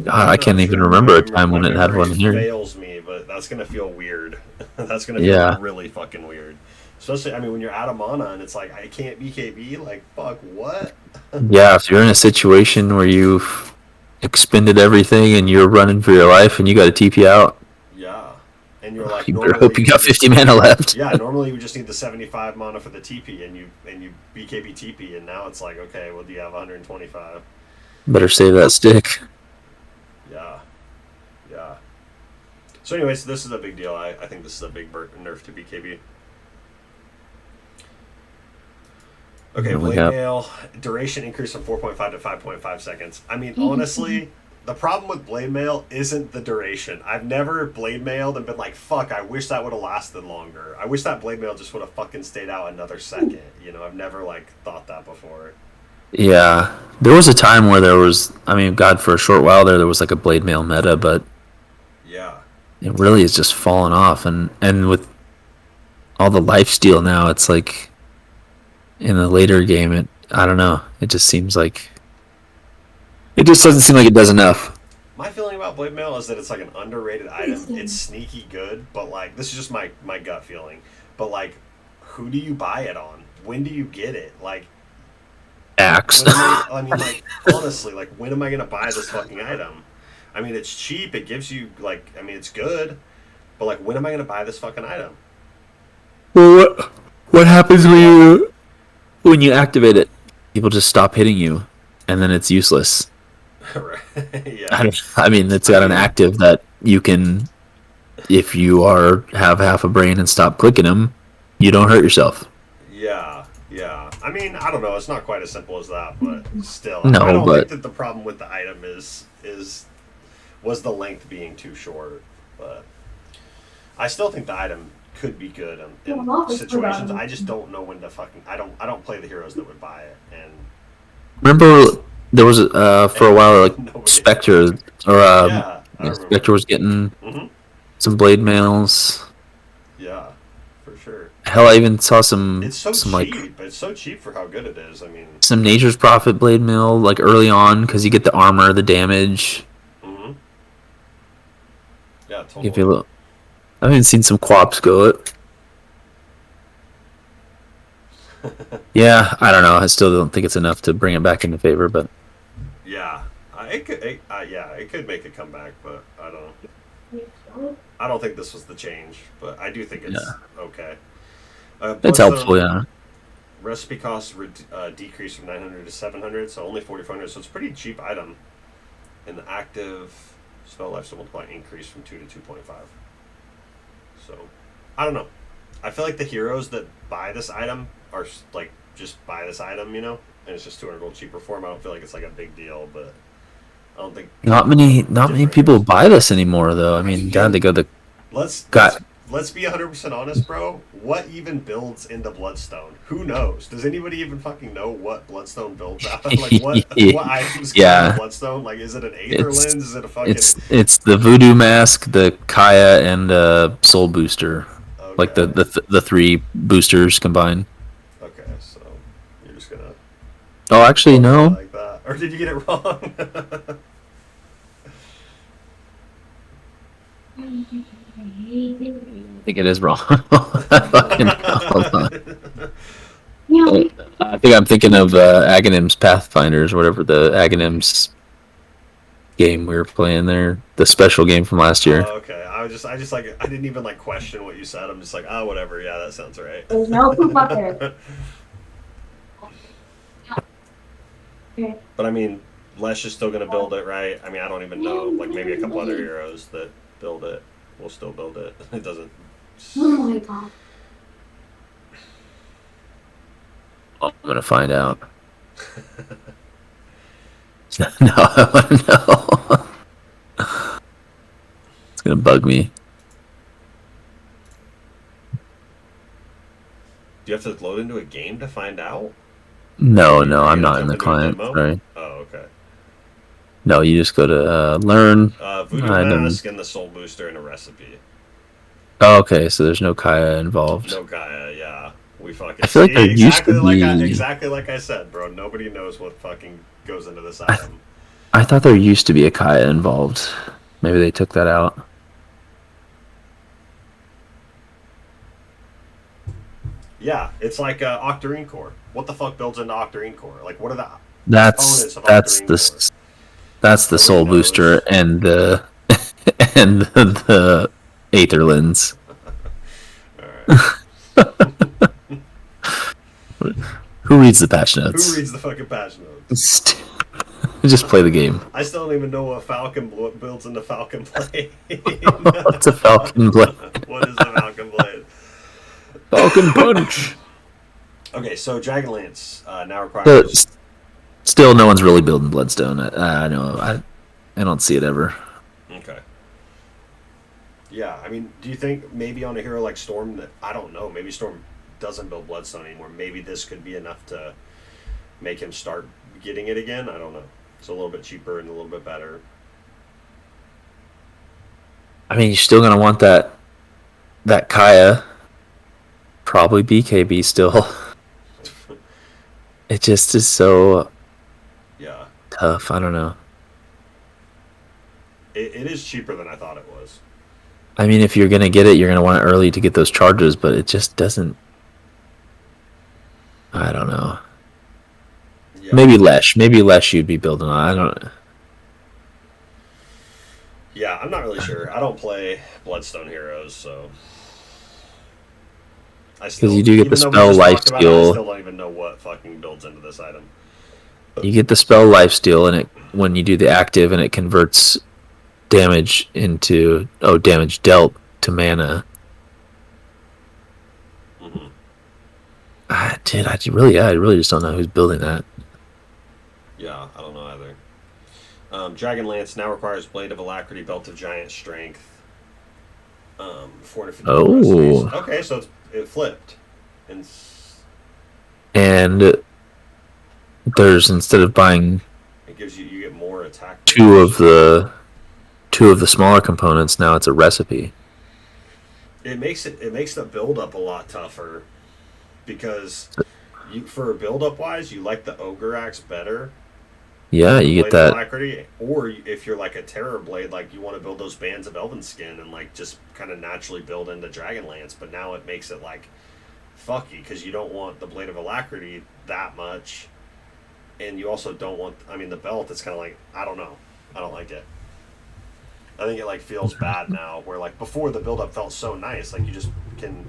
God, I'm I not can't even sure. remember a time My when it had memory one here. fails me, but that's gonna feel weird. That's gonna feel Yeah. really fucking weird. Especially, I mean, when you're out of mana and it's like I can't BKB. Like, fuck, what? Yeah, if you're in a situation where you've expended everything and you're running for your life and you got to TP out, Yeah, and you're like you better normally hope you you got just 50 mana left. yeah normally you just need the 75 mana for the TP and you BKB TP and now it's like okay, well, do you have 125? Better save that stick. Yeah, yeah. So, anyways, this is a big deal. I think this is a big nerf to BKB. Okay, What we blade got? mail duration increased from 4.5 to 5.5 seconds. I mean, honestly, the problem with blade mail isn't the duration. I've never blade mailed and been like, fuck, I wish that would have lasted longer. I wish that blade mail just would have fucking stayed out another second. You know, I've never like thought that before. Yeah, there was a time where there was, I mean, God, for a short while there was like a blade mail meta, but Yeah. it really has just fallen off. And with all the life steal now, it's like in the later game, I don't know. It just seems like it just doesn't seem like it does enough. My feeling about blade mail is that it's like an underrated item. It's sneaky good, but like this is just my gut feeling. But like, who do you buy it on? When do you get it? Like, Axe. when am I mean, like, honestly, like, when am I gonna buy this fucking item? I mean, it's cheap. It gives you like, I mean, it's good, but like, when am I gonna buy this fucking item? Well, what happens when you activate it? People just stop hitting you, and then it's useless. Right? Yeah. I mean, it's got an active that you can, if you have half a brain and stop clicking them, you don't hurt yourself. Yeah. Yeah. I mean, I don't know. It's not quite as simple as that, but still, No, I don't think but that the problem with the item was the length being too short. But I still think the item could be good in situations. I just don't know when to fucking. I don't play the heroes that would buy it, and remember there was for a while like nobody. Spectre or Yeah, I yeah, remember. Spectre was getting Hmm. some blade mails. Yeah, for sure. Hell, I even saw some It's so like cheap. It's so cheap for how good it is. I mean, some Nature's Prophet blade mail like early on because you get the armor, the damage. hmm yeah, Give you a totally. little. I've even seen some quaps go it. Yeah, I don't know. I still don't think it's enough to bring it back into favor, but Yeah, yeah, it could make a comeback, but I don't think this was the change, but I do think it's yeah, okay. it's helpful. Bloodstone Yeah, recipe costs decreased from 900 to 700, so only 4,400. So it's a pretty cheap item. And the active spell life multiply increased from 2 to 2.5. So I don't know. I feel like the heroes that buy this item are like just buy this item, you know, and it's just 200 gold cheaper for them. I don't feel like it's like a big deal, but I don't think not many different people heroes. buy this anymore, though. I mean, God, they Even go the let's got. let's let's be 100% honest, bro. What even builds into Bloodstone? Who knows? Does anybody even fucking know what Bloodstone builds out of? Like what items come out of Yeah, Bloodstone? Like is it an Aether it's lens? Is it a fucking it's the Voodoo Mask, the Kaya, and Soul Booster, like okay? the three boosters combined. Okay, so you're just gonna Oh, actually, okay no. like that, or did you get it wrong? I think it is wrong. Fucking hold on. I think I'm thinking of Aghanim's Pathfinders, whatever the Aghanim's game we were playing there, the special game from last year. Oh, okay. I just like I didn't even like question what you said. I'm just like, oh, whatever. Yeah, that sounds right. There's no poop up there. Okay. But I mean, Lesh is still gonna build it, right? I mean, I don't even know. Like maybe a couple other heroes that build it will still build it. It doesn't. Oh my god. I'm gonna find out. No, I want to know. It's gonna bug me. Do you have to load into a game to find out? No, Are you, no, are you I'm gonna not in jump the into a client. demo? Sorry. Oh, okay. No, you just go to learn Voodoo items. Mask and the Soul Booster and a recipe. Oh, okay, so there's no Kaya involved. No Gaia, yeah. We fucking I feel like see there used to be. exactly like I said, bro. Nobody knows what fucking goes into this I, item. I thought there used to be a Kaya involved. Maybe they took that out. Yeah, it's like Octarine Core. What the fuck builds into Octarine Core? Like, what are the That's components of that's Octarine the Core? that's the Nobody soul booster knows. and the and the Aetherlins. All right. Who reads the patch Who notes? reads the fucking patch notes? Just play the game. I still don't even know what Falcon builds into Falcon Blade. What's a Falcon Blade? What is the Falcon Blade? Falcon Punch. Okay, so Dragonlance now So, requires. still, no one's really building Bloodstone. I know. I don't see it ever. Okay. Yeah, I mean, do you think maybe on a hero like Storm that I don't know, maybe Storm doesn't build Bloodstone anymore. Maybe this could be enough to make him start getting it again. I don't know. It's a little bit cheaper and a little bit better. I mean, you're still gonna want that Kaya. Probably BKB still. It just is so Yeah, tough. I don't know. it is cheaper than I thought it was. I mean, if you're gonna get it, you're gonna want it early to get those charges, but it just doesn't. I don't know. Yeah, Maybe Lesh. Maybe Lesh you'd be building on. I don't. yeah, I'm not really sure. I don't play Bloodstone heroes, so I Because still, you do get the even though we spell just talked about it, I Lifesteal. still don't even know what fucking builds into this item. You get the spell Lifesteal, and it when you do the active, and it converts damage into damage dealt to mana. Hmm. I really just don't know who's building that. Yeah, I don't know either. Dragonlance now requires Blade of Alacrity, Belt of Giant Strength, 450 recipes. Oh, Okay, so it flipped. And and there's instead of buying it gives you get more attack. two bonus. of the two of the smaller components, now it's a recipe. It makes the build up a lot tougher because for build up wise, you like the Ogre Axe better. Yeah, The you Blade get of that. Alacrity, or if you're like a Terror Blade, like you want to build those bands of Elven Skin and like just kind of naturally build into Dragonlance, but now it makes it like fucky because you don't want the Blade of Alacrity that much, and you also don't want. I mean, the belt. It's kind of like I don't know. I don't like it. I think it like feels bad now. Where like before the build up felt so nice. Like you just can.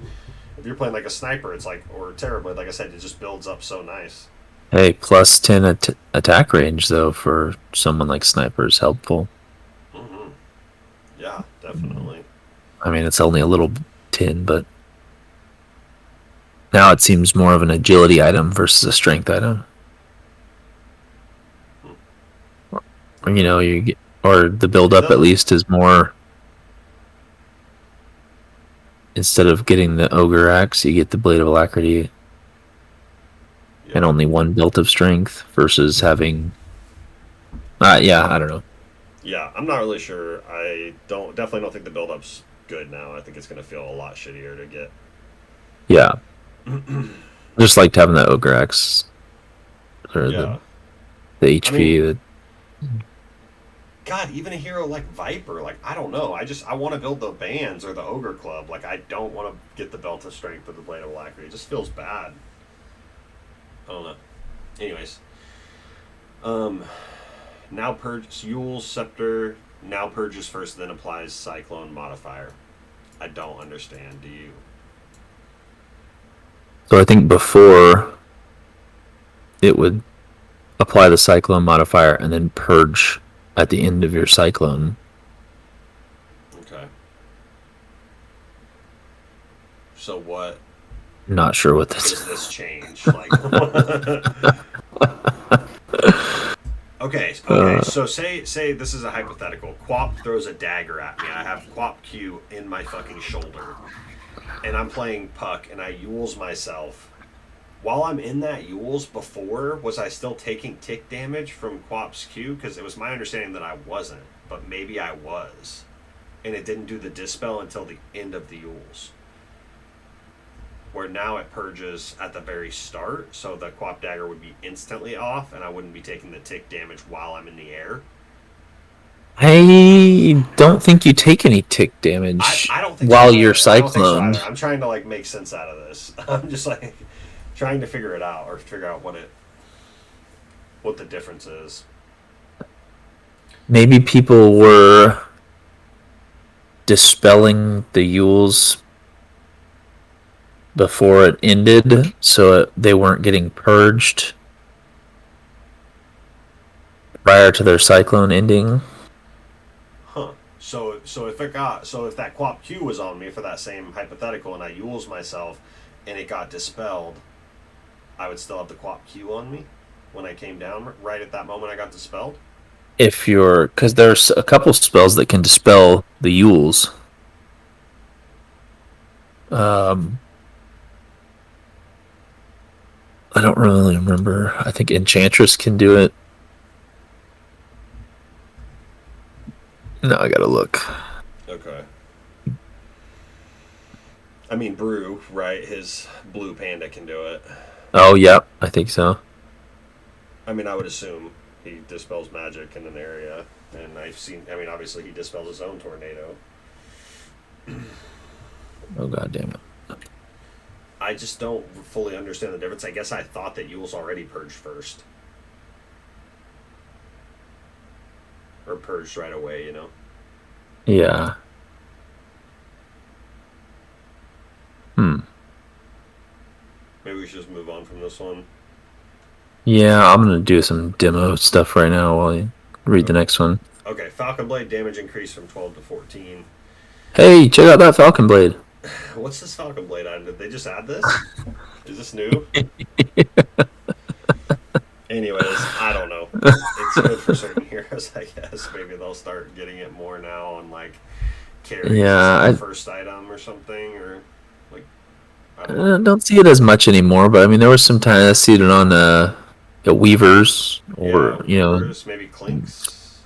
If you're playing like a sniper, it's like or Terror Blade. Like I said, it just builds up so nice. Hey, plus 10 attack range though for someone like Sniper is helpful. Hmm. Yeah, definitely. I mean, it's only a little 10, but now it seems more of an agility item versus a strength item. Or, you get, or the build It up at doesn't. least is more. Instead of getting the Ogre Axe, you get the Blade of Alacrity and Yeah. only one belt of strength versus having. Yeah, I don't know. Yeah, I'm not really sure. I definitely don't think the build up's good now. I think it's gonna feel a lot shittier to get. Yeah, just liked having that Ogre Axe or Yeah. the I HP. mean, God, even a hero like Viper, like I don't know. I want to build the bands or the Ogre Club. Like I don't want to get the Belt of Strength with the Blade of Alacrity. It just feels bad. I don't know. Anyways, um, now purge Yule's Scepter. Now purges first, then applies Cyclone modifier. I don't understand. Do you? So I think before it would apply the Cyclone modifier and then purge at the end of your Cyclone. Okay. So what Not sure what does this. this change? Like, okay, Okay. So say this is a hypothetical. Quap throws a dagger at me. I have Quap Q in my fucking shoulder, and I'm playing Puck, and I Yules myself. While I'm in that Yules, before was I still taking tick damage from Quap's Q? Because it was my understanding that I wasn't, but maybe I was, and it didn't do the dispel until the end of the Yules. Where now it purges at the very start, so the Quap Dagger would be instantly off, and I wouldn't be taking the tick damage while I'm in the air. I don't think you take any tick damage I don't think while so you're either. I don't think so cycloned. either. I'm trying to like make sense out of this. I'm just like trying to figure it out or figure out what the difference is. Maybe people were dispelling the Yules before it ended, so they weren't getting purged prior to their cyclone ending. Huh. So if that Quap Q was on me for that same hypothetical and I Yules myself and it got dispelled, I would still have the Quap Q on me when I came down right at that moment I got dispelled. If you're, because there's a couple spells that can dispel the Yules. I don't really remember. I think Enchantress can do it. No, I gotta look. Okay. I mean, Brew, right? His blue panda can do it. Oh, yeah, I think so. I mean, I would assume he dispels magic in an area, and I mean, obviously he dispels his own tornado. Oh, god damn it. I just don't fully understand the difference. I guess I thought that Yule's already purged first. Or purged right away, you know? Yeah. Maybe we should just move on from this one. Yeah, I'm gonna do some demo stuff right now while you read the next one. Okay, Falcon Blade damage increased from 12 to 14. Hey, check out that Falcon Blade. What's this Falcon Blade item? Did they just add this? Is this new? Anyways, I don't know. It's good for certain heroes, I guess. Maybe they'll start getting it more now on like carries Yeah, first item or something, or like I I don't know. don't see it as much anymore, but I mean, there was some time I see it on Weavers, Yeah, or Weavers, maybe Clinks.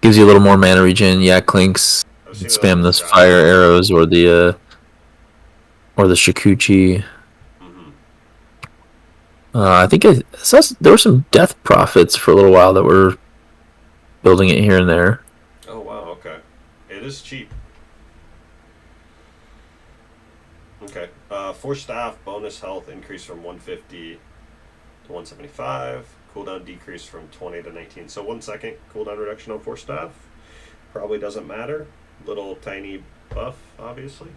gives you a little more mana regen. Yeah, Clinks. I've You can seen it on spam the those Sky. fire arrows or the Shikuchi. Mm-hmm. I think I saw there were some Death Prophets for a little while that were building it here and there. Oh wow, okay. It is cheap. Okay. Force staff bonus health increase from 150 to 175. Cooldown decrease from 20 to 19. So 1 second cooldown reduction on force staff. Probably doesn't matter. Little tiny buff, obviously.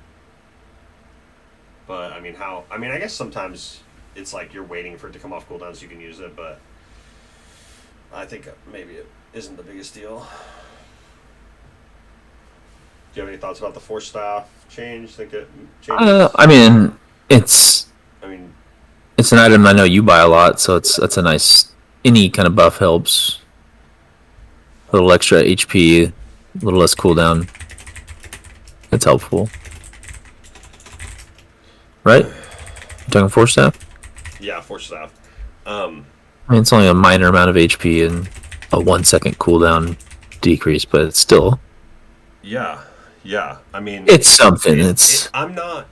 But I mean, I guess sometimes it's like you're waiting for it to come off cooldown so you can use it, but I think maybe it isn't the biggest deal. Do you have any thoughts about the force staff change? Think it changes? I mean, it's I mean, an item I know you buy a lot, so that's a nice. Any kind of buff helps. A little extra HP, a little less cooldown. It's helpful, right? You talking force staff? yeah, force staff. I mean, it's only a minor amount of HP and a 1 second cooldown decrease, but it's still Yeah. I mean, it's something. I'm not.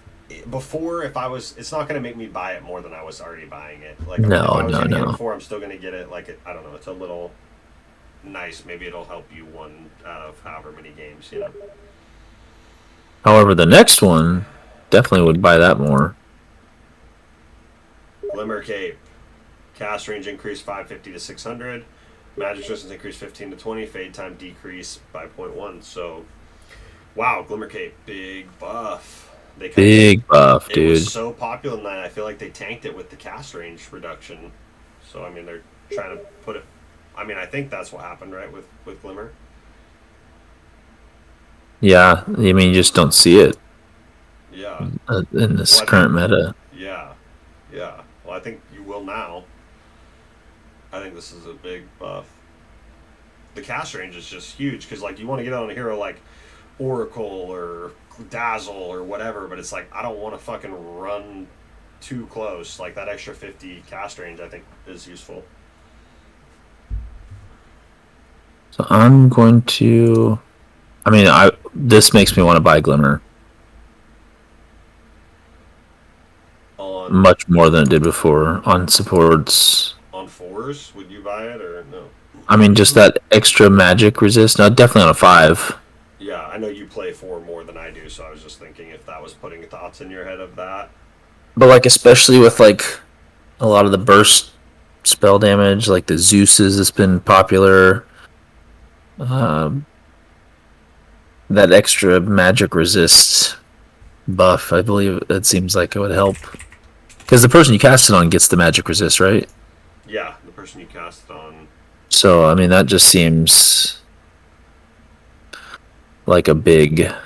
Before, if I was, it's not going to make me buy it more than I was already buying it. Like, No, if I was no, going to get it no. before, I'm still going to get it. Like, I don't know. It's a little nice. Maybe it'll help you one out of however many games. You know. However, the next one definitely would buy that more. Glimmer Cape. Cast range increase 550 to 600. Magic resistance increase 15 to 20. Fade time decrease by 0.1. So, wow, Glimmer Cape, big buff. Big buff, It dude. was so popular in that I feel like they tanked it with the cast range reduction. So I mean they're trying to put it. I mean I think that's what happened, right, with Glimmer. Yeah, I mean, you just don't see it Yeah. in this Well, I current think- meta. Yeah. Well, I think you will now. I think this is a big buff. the cast range is just huge because like you want to get on a hero like Oracle or Dazzle or whatever, but it's like I don't want to fucking run too close. Like that extra 50 cast range, I think is useful. So I'm going to. I mean, this makes me want to buy Glimmer On much more than it did before on supports. on fours, would you buy it or no? I mean, just that extra magic resist. No, definitely on a 5. Yeah, I know you play four more than I do, so I was just thinking if that was putting thoughts in your head of that. But like, especially with like a lot of the burst spell damage, like the Zeus's has been popular. That extra magic resist buff, I believe it seems like it would help. Because the person you cast it on gets the magic resist, right? Yeah, the person you cast it on. So, I mean, that just seems like a big. Yeah,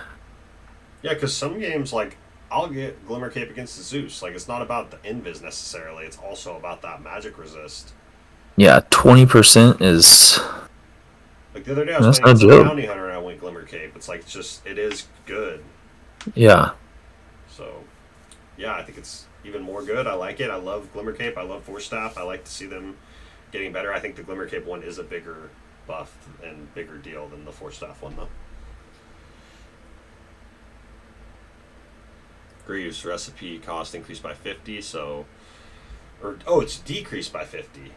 because some games, like, I'll get Glimmer Cape against the Zeus. Like, it's not about the invis necessarily, it's also about that magic resist. Yeah, 20% is. Like, the other day I was That's playing no against a joke. Bounty Hunter and I went Glimmer Cape. It's like, it is good. Yeah. So, yeah, I think it's even more good. I like it. I love Glimmer Cape. I love Force Staff. I like to see them getting better. I think the Glimmer Cape one is a bigger buff and bigger deal than the Force Staff one, though. Greaves recipe cost increased by 50, so. It's decreased by 50.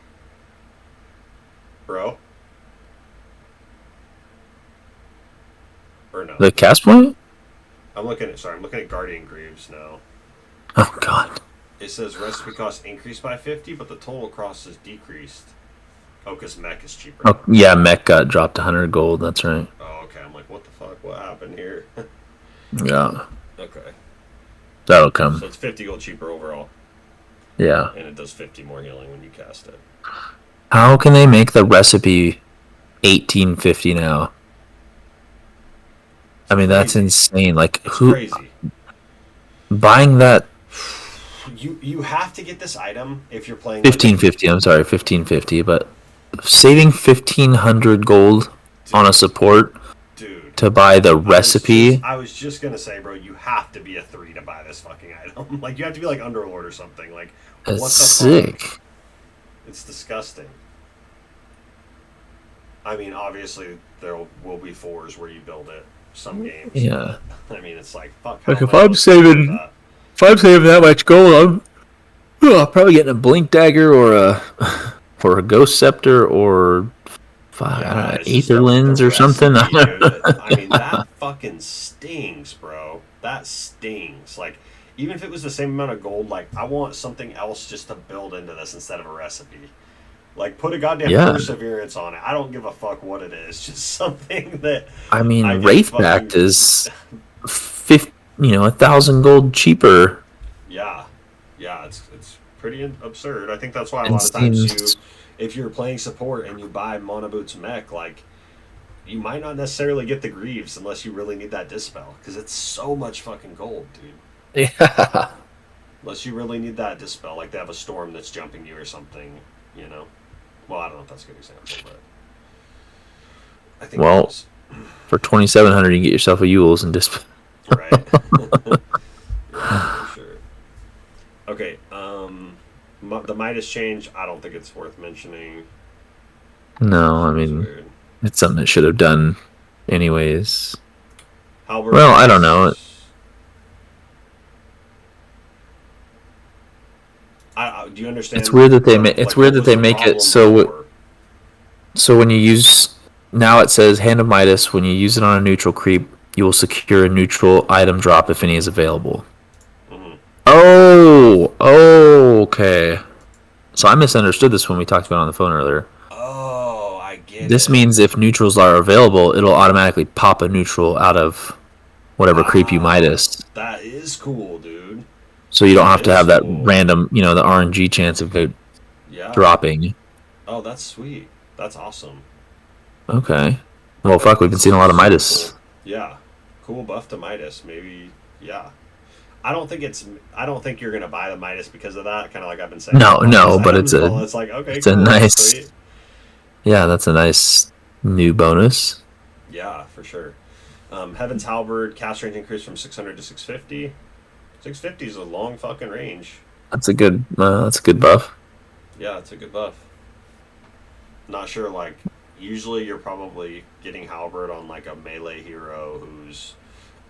Bro? Or no? The cast point? I'm looking at Guardian Greaves now. Oh, God. It says recipe cost increased by 50, but the total cost is decreased. Oh, because mech is cheaper. Oh, yeah, mech got dropped 100 gold. That's right. Oh, okay. I'm like, what the fuck? What happened here? Yeah. Okay. That'll come. So it's 50 gold cheaper overall. Yeah. And it does 50 more healing when you cast it. How can they make the recipe 1850 now? I mean, that's insane. Like, It's who crazy. buying that You have to get this item if you're playing 1550? I'm sorry, 1550, but saving 1500 gold on a support dude to buy the recipe. I was just gonna say, bro, you have to be a 3 to buy this fucking item. Like you have to be like Underlord or something. Like That's what the sick. fuck? It's disgusting. I mean, obviously there will be 4s where you build it. Some games. Yeah. But, I mean, it's like fuck. Like how if am I I'm supposed to do saving that? that much gold, I'm probably getting a blink dagger or a ghost scepter or I don't know, It's just aether lens the or something. recipe, dude. I mean, that fucking stings, bro. That stings. Like, even if it was the same amount of gold, like, I want something else just to build into this instead of a recipe. Like, put a goddamn Yeah. perseverance on it. I don't give a fuck what it is. Just something that. I mean, I get Wraithbacked fucking- is 1,000 gold cheaper. Yeah, it's pretty absurd. I think that's why a And lot of times seems- if you're playing support and you buy Mono Boots Mech, like, you might not necessarily get the Greaves unless you really need that Dispel, because it's so much fucking gold, dude. Yeah. Unless you really need that Dispel, like they have a Storm that's jumping you or something, you know? Well, I don't know if that's a good example, but I think Well, it is. For 2,700, you can get yourself a Yule's and just. Right. Yeah, for sure. Okay, the Midas change, I don't think it's worth mentioning. No, I It's mean, weird. it's something it should have done anyways. Halberd Well, I don't know. Do you understand? It's weird that they like, it's weird what that they was the make it problem so. before? So when you use now it says Hand of Midas. When you use it on a neutral creep, you will secure a neutral item drop if any is available. Mhm. Oh, okay. So I misunderstood this when we talked about it on the phone earlier. Oh, I get This it. means if neutrals are available, it'll automatically pop a neutral out of whatever creep you Midas. That is cool, dude. So you don't have to That have is that cool. random, the RNG chance of it Yeah. dropping. Oh, that's sweet. That's awesome. Okay. Well, fuck, we've been seeing a lot of Midas. Cool. Yeah. Cool buff to Midas. Maybe. Yeah. I don't think you're gonna buy the Midas because of that. Kind of like I've been saying. No, Because but it's it's like okay, it's a cool, that's nice- sweet. Yeah, that's a nice New bonus. Yeah, for sure. Heaven's Halberd cast range increased from 600 to 650. 650 is a long fucking range. That's a good. That's a good buff. Yeah, it's a good buff. Not sure, like, usually you're probably getting Halberd on, like, a melee hero who's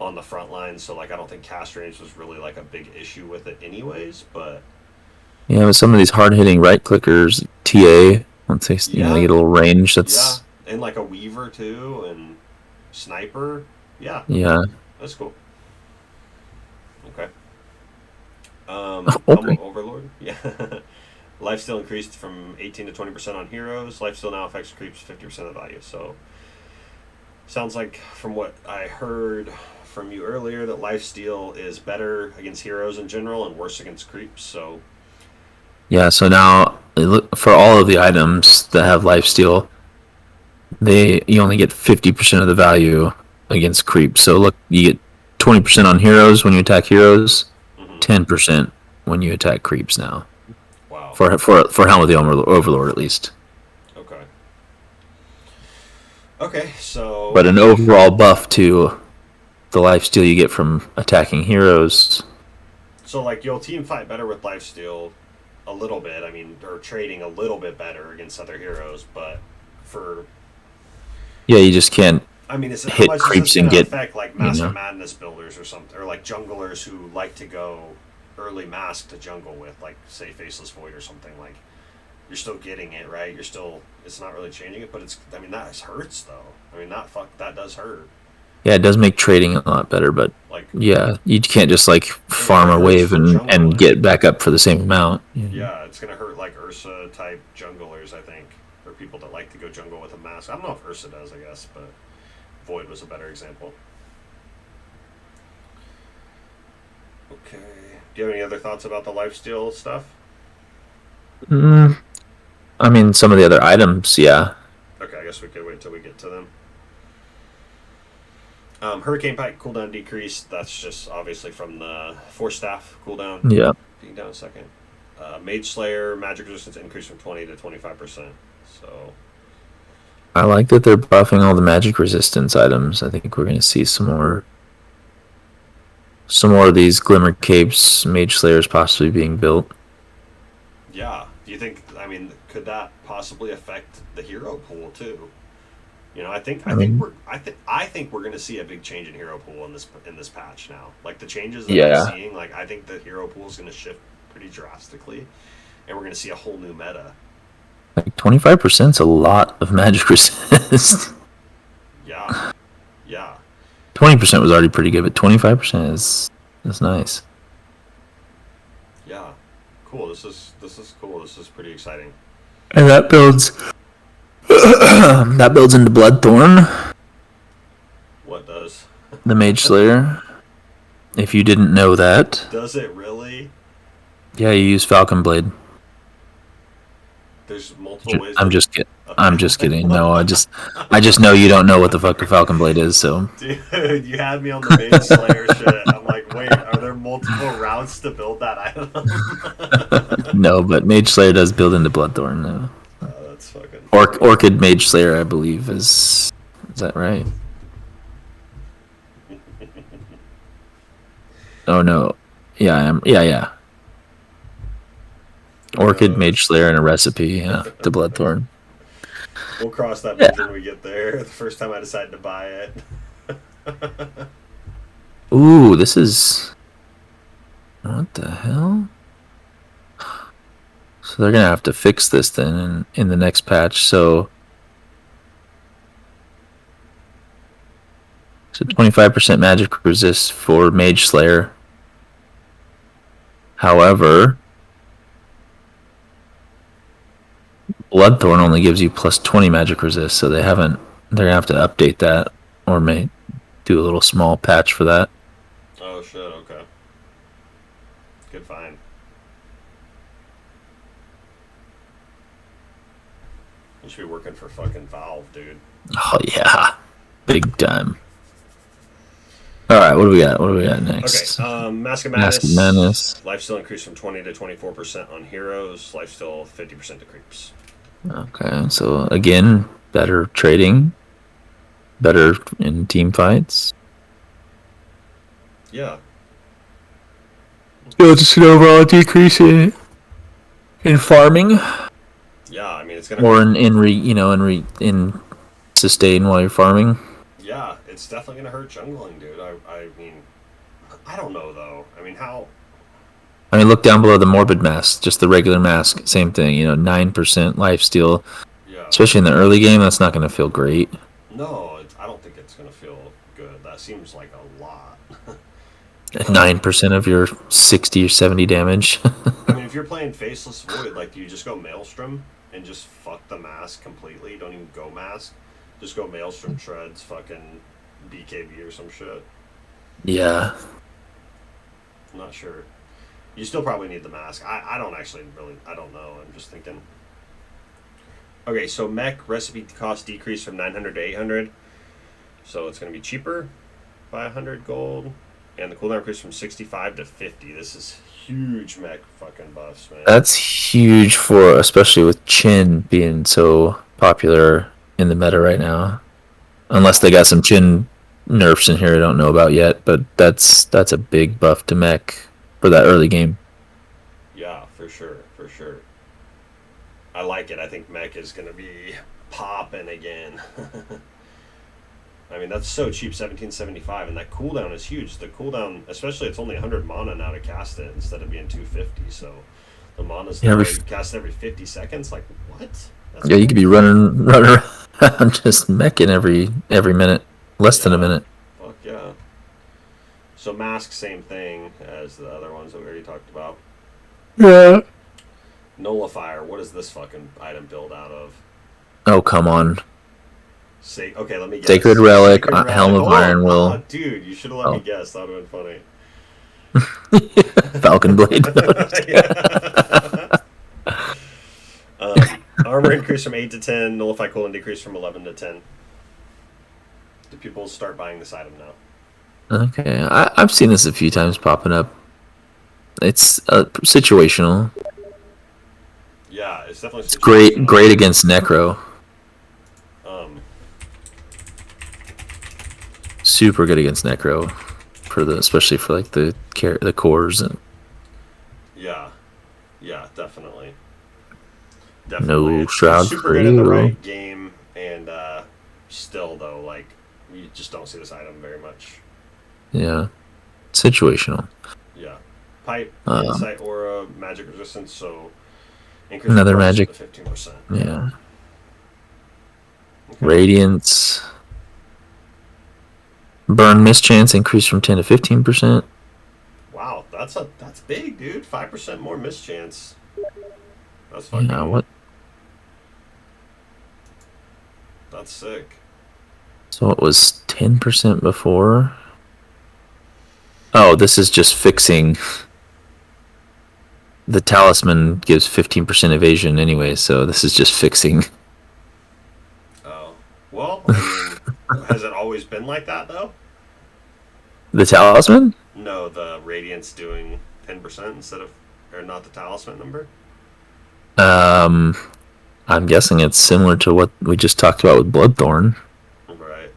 on the front line, so, like, I don't think cast range was really, like, a big issue with it anyways, but... Yeah, but some of these hard hitting right clickers, TA, once they they get a little range. Yeah, That's and, like, a Weaver, too, and Sniper. Yeah, yeah. that's cool. Okay. Okay. Overlord? Yeah. Lifesteal increased from 18 to 20% on heroes. Lifesteal now affects creeps 50% of the value. So, sounds like from what I heard from you earlier that lifesteal is better against heroes in general and worse against creeps. So, Yeah. So now for all of the items that have lifesteal, you only get 50% of the value against creeps. So look, you get 20% on heroes when you attack heroes, 10% when you attack creeps now. wow. For Helm of the Overlord at least. Okay. Okay, so. But an overall buff to the lifesteal you get from attacking heroes. So, like, you'll team fight better with lifesteal a little bit. I mean, or trading a little bit better against other heroes, but for. Yeah, you just can't. I mean, how hit much creeps is this and going to get, affect, like, Mask you know. of Madness builders or something? Or, like, junglers who like to go early mask to jungle with, like, say, Faceless Void or something. Like, you're still getting it, right? You're still... It's not really changing it, but it's... I mean, that hurts, though. I mean, that does hurt. Yeah, it does make trading a lot better, but Like, yeah, you can't just like farm a hurts wave for and junglers. get back up for the same amount. yeah, it's going to hurt, like, Ursa-type junglers, I think. Or people that like to go jungle with a mask. I don't know if Ursa does, I guess, but Void was a better example. Okay. Do you have any other thoughts about the lifesteal stuff? I mean, some of the other items, yeah. Okay, I guess we could wait till we get to them. Hurricane Pike cooldown decreased. That's just obviously from the Force Staff cooldown. Yeah. Being down a second. Mage Slayer magic resistance increased from 20 to 25%. So I like that they're buffing all the magic resistance items. I think we're going to see some more of these Glimmer Capes, Mage Slayers possibly being built. yeah, do you think? I mean, could that possibly affect the hero pool too? You know, I think we're going to see a big change in hero pool in this patch now. Like the changes that I'm seeing, like I think the hero pool is going to shift pretty drastically, and we're going to see a whole new meta. Like 25% is a lot of magic resist. Yeah. 20% was already pretty good, but 25% is nice. Yeah. Cool. This is cool. This is pretty exciting. And that builds into Bloodthorn. What does? The Mage Slayer. If you didn't know that. Does it really? Yeah, you use Falcon Blade. There's multiple ways. I'm just kidding. Okay. I'm just kidding. No, I just know you don't know what the fuck a Falcon Blade is. So. Dude, you had me on the Mage Slayer shit. I'm like, wait, are there multiple routes to build that item? No, but Mage Slayer does build into Bloodthorn. No. That's fucking. Orchid Mage Slayer, I believe, is that right? Oh no, yeah, I am. Yeah. Orchid Mage Slayer and a recipe, to Bloodthorn. We'll cross that bridge when we get there. The first time I decided to buy it. Ooh, this is... What the hell? So they're going to have to fix this then in the next patch. So 25% magic resist for Mage Slayer. However... Bloodthorn only gives you plus 20 magic resist, so they're gonna have to update that or may do a little small patch for that. Oh shit, okay. Good find. You should be working for fucking Valve, dude. Oh yeah. Big time. Alright, what do we got next? Okay, Mask of Mask of Madness. Lifesteal increased from 20 to 24% on heroes. Lifesteal 50% to creeps. Okay, so again, better trading, better in team fights. Yeah. Still just an overall decrease in farming, Yeah, I mean it's gonna or hurt. in sustain while you're farming. Yeah, it's definitely gonna hurt jungling, dude. I mean, I don't know though. I mean, how? I mean, look down below the morbid mask, just the regular mask, same thing. 9% lifesteal, Yeah. especially in the early game. That's not going to feel great. No, I don't think it's gonna feel good. That seems like a lot. 9% of your 60 or 70 damage. I mean, if you're playing Faceless Void, like, do you just go Maelstrom and just fuck the mask completely? Don't even go mask. Just go Maelstrom Treads, fucking BKB or some shit. Yeah. I'm not sure. You still probably need the mask. I don't actually really. I don't know. I'm just thinking. Okay, so mech recipe cost decreased from 900 to 800. So it's going to be cheaper by 100 gold. And the cooldown increased from 65 to 50. This is huge mech fucking buffs, man. That's huge especially with Chin being so popular in the meta right now. Unless they got some Chin nerfs in here I don't know about yet, but that's a big buff to mech for that early game. Yeah, for sure, for sure. I like it. I think mech is going to be popping again. I mean, that's so cheap, 1775, and that cooldown is huge. The cooldown, especially, it's only 100 mana now to cast it instead of being 250. So the mana's Yeah, there. You cast every 50 seconds. Like what? That's Yeah, you could be running around just meching every minute, less than a minute. Fuck yeah. So mask, same thing as the other ones that we already talked about. Yeah. Nullifier. What is this fucking item build out of? Oh, come on. Okay, let me guess. Sacred Relic, Helm of Iron Will. Oh, dude, you should have let me guess. That would have been funny. Falcon Blade. Armor increase from 8 to 10. Nullify cooldown decrease from 11 to 10. Do people start buying this item now? Okay, I've seen this a few times popping up. It's situational. Yeah, it's definitely It's great against Necro. Super good against Necro, especially for like the cores and. Yeah, definitely. No shroud super for good you. in the right game, and still though, like you just don't see this item very much. Yeah, situational. Yeah, pipe, insight, aura, magic resistance. So increase Another magic. 15%. Yeah. Okay. Radiance. Burn mischance increased from 10 to 15%. Wow, that's big, dude. 5% more mischance. That's fucking. Yeah, what? That's sick. So it was 10% before. Oh, this is just fixing. The talisman gives 15% evasion anyway, so this is just fixing. Oh, well, I mean, has it always been like that though? The talisman? No, the radiance doing 10% instead of, or not the talisman number. I'm guessing it's similar to what we just talked about with Bloodthorn. Right.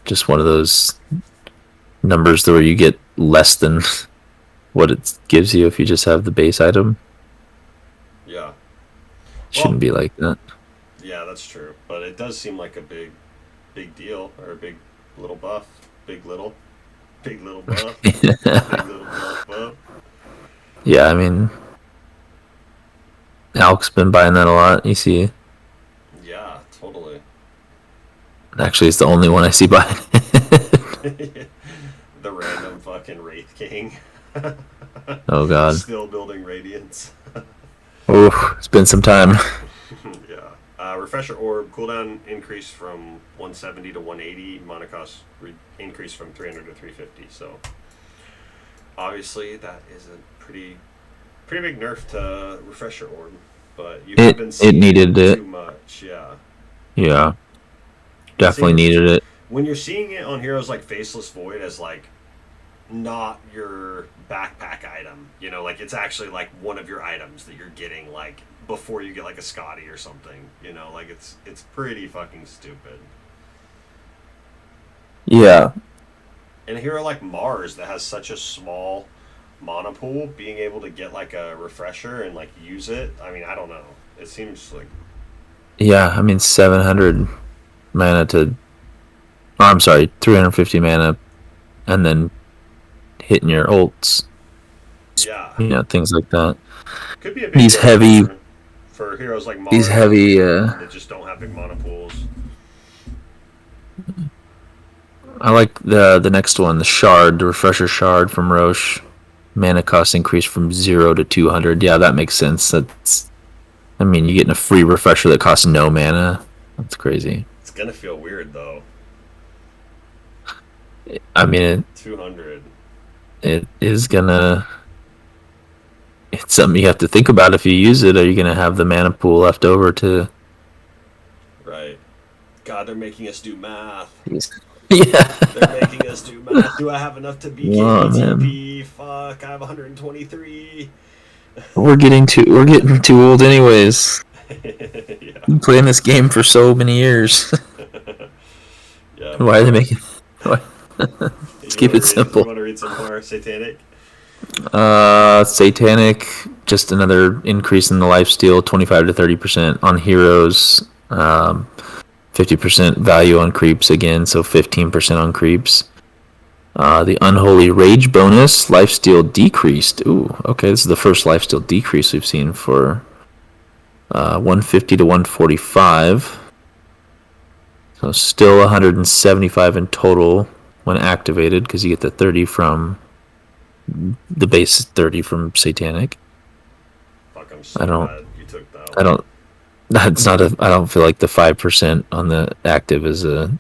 Just one of those numbers where you get less than what it gives you if you just have the base item. Yeah. Shouldn't be like that. Yeah, that's true. But it does seem like a big deal, or a big little buff. Big little buff. Big little buff. Yeah, I mean, Alk's been buying that a lot. You see. Yeah, totally. Actually, it's the only one I see buying. The random fucking Wraith King. Oh god. Still building Radiance. Oh, it's been some time. Yeah. Refresher Orb, cooldown increase from 170 to 180. Mana cost increase from 300 to 350. So, obviously, that is a pretty big nerf to Refresher Orb. But you have been seeing it needed too it. much. Yeah. Yeah. Definitely needed it. When you're seeing it on heroes like Faceless Void as like not your backpack item. You know, like it's actually like one of your items that you're getting like before you get like a Scotty or something. You know, like it's pretty fucking stupid. Yeah. And a hero like Mars that has such a small mana pool, being able to get like a refresher and like use it. I mean, I don't know. It seems like Yeah, I mean 700 mana to I'm sorry, 350 mana and then hitting your ults. yeah, Things like that. could be a big These deal heavy for heroes like these Mars heavy that just don't have big mana pools. I like the next one, the shard, the refresher shard from Roche. Mana cost increase from 0 to 200. Yeah, that makes sense. I mean, you're getting a free refresher that costs no mana. That's crazy. It's gonna feel weird though. I mean, 200. it is gonna. It's something you have to think about if you use it. Are you gonna have the mana pool left over to? Right. God, they're making us do math. Yeah. They're making us do math. Do I have enough to beat Oh, KTP? Fuck, I have 123. We're getting too old, anyways. Yeah. Been playing this game for so many years. Yeah. Why are they making? Why? Let's keep it simple. You want to read some more Satanic? Satanic, just another increase in the lifesteal, 25 to 30% on heroes, 50% value on creeps again, so 15% on creeps. The Unholy Rage bonus, lifesteal decreased. Ooh, okay, this is the first lifesteal decrease we've seen for 150 to 145. So still 175 in total when activated, because you get the 30 from the base 30 from Satanic. Fuck, I'm so I don't- glad you took that one. I don't. That's not a. I don't feel like the 5% on the active is a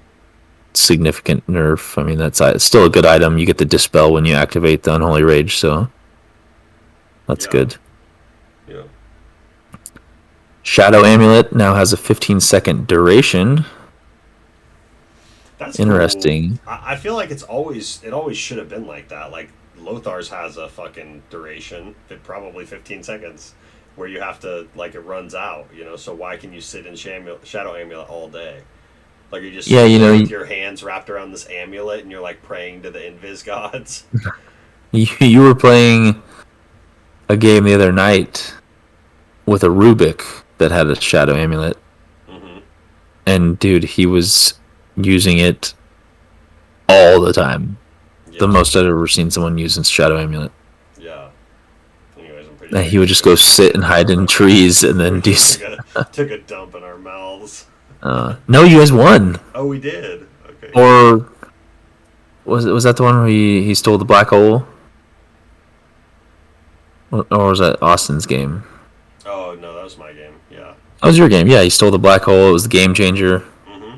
significant nerf. I mean, it's still a good item. You get the dispel when you activate the Unholy Rage, so that's Yeah. good. Yeah. Shadow Amulet now has a 15-second duration. That's Interesting. Cool. I feel like it always should have been like that. Like Lothar's has a fucking duration, probably 15 seconds, where you have to like it runs out. You know, so why can you sit in Shadow Amulet all day? Like you just Yeah, sit you there know, with your hands wrapped around this amulet and you're like praying to the Invis gods. You were playing a game the other night with a Rubik that had a Shadow Amulet, Mm-hmm. and dude, he was using it all the time. Yeah. The most I've ever seen someone using Shadow Amulet. Yeah. Anyways, I'm pretty. And he would just go sit and hide in trees and then do. took a dump in our mouths. No, you guys won. Oh, we did. Okay. Or was that the one where he stole the black hole? Or was that Austin's game? Oh no, that was my game. Yeah. That was your game. Yeah, he stole the black hole. It was the game changer. Mm-hmm.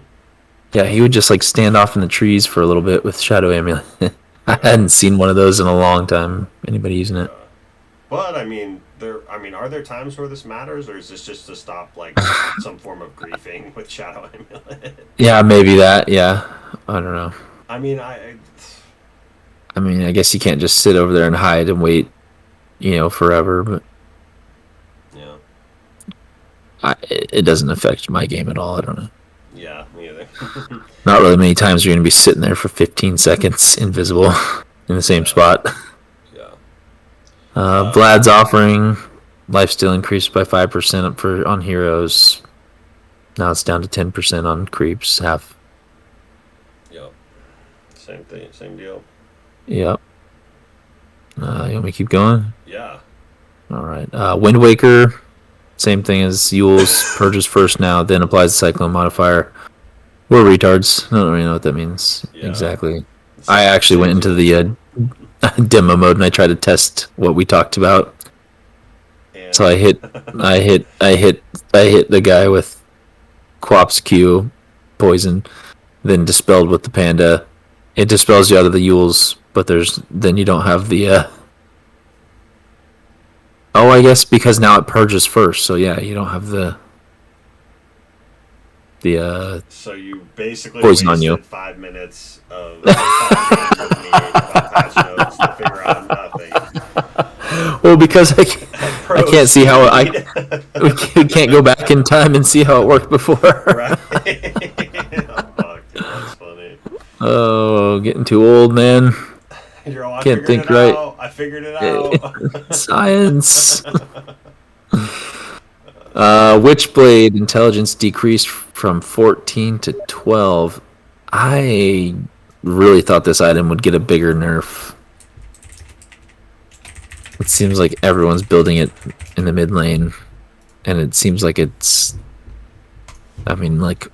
Yeah, he would just like stand off in the trees for a little bit with Shadow Amulet. I hadn't seen one of those in a long time. Anybody using it? But I mean, are there times where this matters, or is this just to stop like some form of griefing with Shadow Amulet? Yeah, maybe that. Yeah, I don't know. I mean, I mean, I guess you can't just sit over there and hide and wait, forever. But yeah, it doesn't affect my game at all. I don't know. yeah, me either. Not really many times you're going to be sitting there for 15 seconds invisible in the same spot. Yeah. Vlad's offering lifesteal increased by 5% on heroes. Now it's down to 10% on creeps. Half. Yep. Same thing. Same deal. Yep. You want me to keep going? Yeah. All right. Wind Waker, same thing as Yule's. Purges first now, then applies the Cyclone modifier. We're retards. I don't really know what that means exactly. I actually went into the demo mode and I tried to test what we talked about. And So I hit the guy with Quap's Q, poison, then dispelled with the panda. It dispels you out of the Yules, but then you don't have the. Oh, I guess because now it purges first, so yeah, you don't have the. So you basically Poison on wasted you. 5 minutes of with me about patch notes. no, because I can't see how Proceed. we can't go back in time and see how it worked before. Right. Oh, fuck, dude, that's funny. Oh, getting too old, man. You're all, I Can't figured think it right. out. I figured it out. Science. Witchblade Intelligence decreased from 14 to 12. I really thought this item would get a bigger nerf. It seems like everyone's building it in the mid lane, and it seems like it's. I mean, like,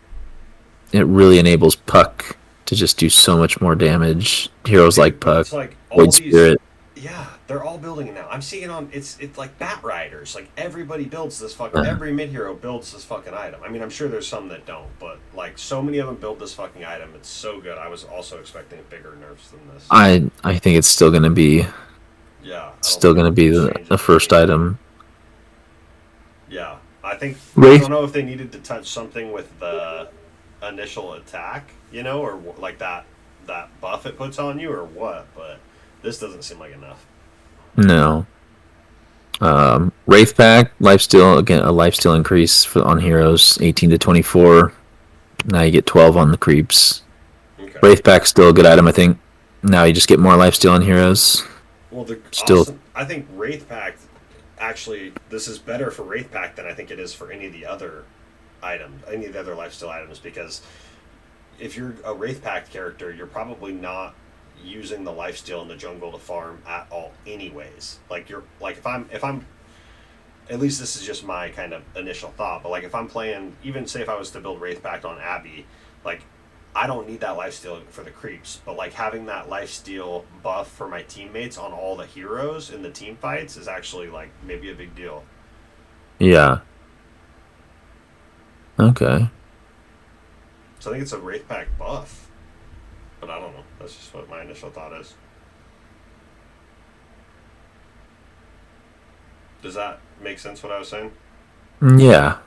it really enables Puck to just do so much more damage. Heroes like Puck, It's like all Void these. Spirit. Yeah, they're all building it now. I'm seeing it on. It's like Bat Riders. Like everybody builds this fucking. Every mid hero builds this fucking item. I mean, I'm sure there's some that don't, but like so many of them build this fucking item. It's so good. I was also expecting bigger nerfs than this. I think it's still gonna be the first item. Yeah, I think I Wraith. don't know if they needed to touch something with the initial attack, you know, or like that buff it puts on you, or what. But this doesn't seem like enough. No. Wraith Pack, lifesteal, again, a lifesteal increase on heroes, 18 to 24. Now you get 12 on the creeps. Okay. Wraith Pack's still a good item, I think. Now you just get more lifesteal on heroes. Well, Still- I think Wraith Pack, actually, this is better for Wraith Pack than I think it is for any of the other items, any of the other lifesteal items, because if you're a Wraith Pack character, you're probably not using the lifesteal in the jungle to farm at all anyways. Like if I'm at least this is just my kind of initial thought, but like if I'm playing, even say if I was to build Wraith Pact on Abby, like I don't need that lifesteal for the creeps, but like having that lifesteal buff for my teammates on all the heroes in the team fights is actually like maybe a big deal. Yeah. Okay. So I think it's a Wraith Pack buff, but I don't know. That's just what my initial thought is. Does that make sense what I was saying? Yeah.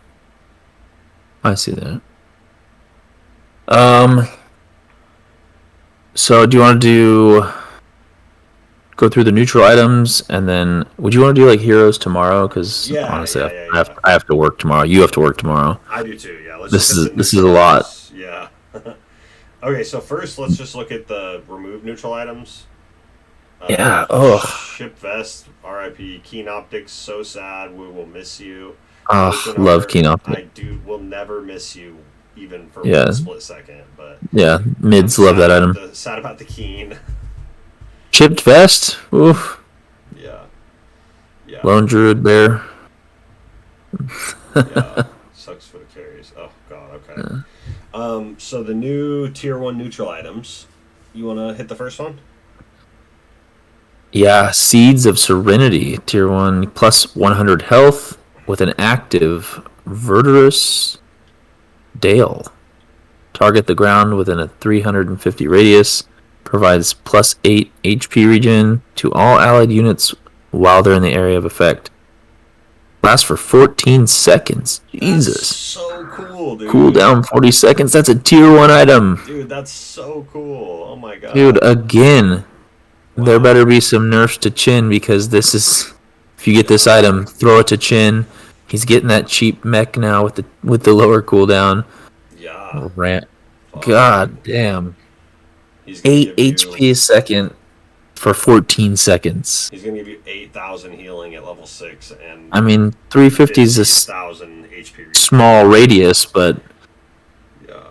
I see that. So do you want to go through the neutral items, and then would you want to do like heroes tomorrow? Because honestly, I have to work tomorrow. You have to work tomorrow. I do too. Yeah. This is a lot. Yeah. Okay, so first let's just look at the remove neutral items. Yeah. Oh. Ship Vest, R.I.P. Keen Optics, so sad. We will miss you. Oh, love Keen Optics. Will never miss you, even for Yeah. one split second. But Yeah, mids love that item. Sad about the Keen. Chipped Vest. Oof. Yeah. Yeah. Lone Druid Bear. Yeah. Sucks for the carries. Oh god. Okay. So the new tier 1 neutral items. You want to hit the first one? Yeah, Seeds of Serenity, tier 1, plus 100 health with an active Verdurous Dale. Target the ground within a 350 radius. Provides plus 8 HP regen to all allied units while they're in the area of effect. Lasts for 14 seconds. Jesus. That's so cool, dude. Cooldown 40 seconds. That's a tier 1 item. Dude, that's so cool. Oh my god. Dude, again. Wow. There better be some nerfs to Chin, because this is, if you get this item, throw it to Chin. He's getting that cheap mech now with the lower cooldown. Yeah. Rant. God damn. 8 HP a second for 14 seconds. He's gonna give you 8,000 healing at level 6, and I mean 350 is a 6,000 HP. Small radius, but yeah,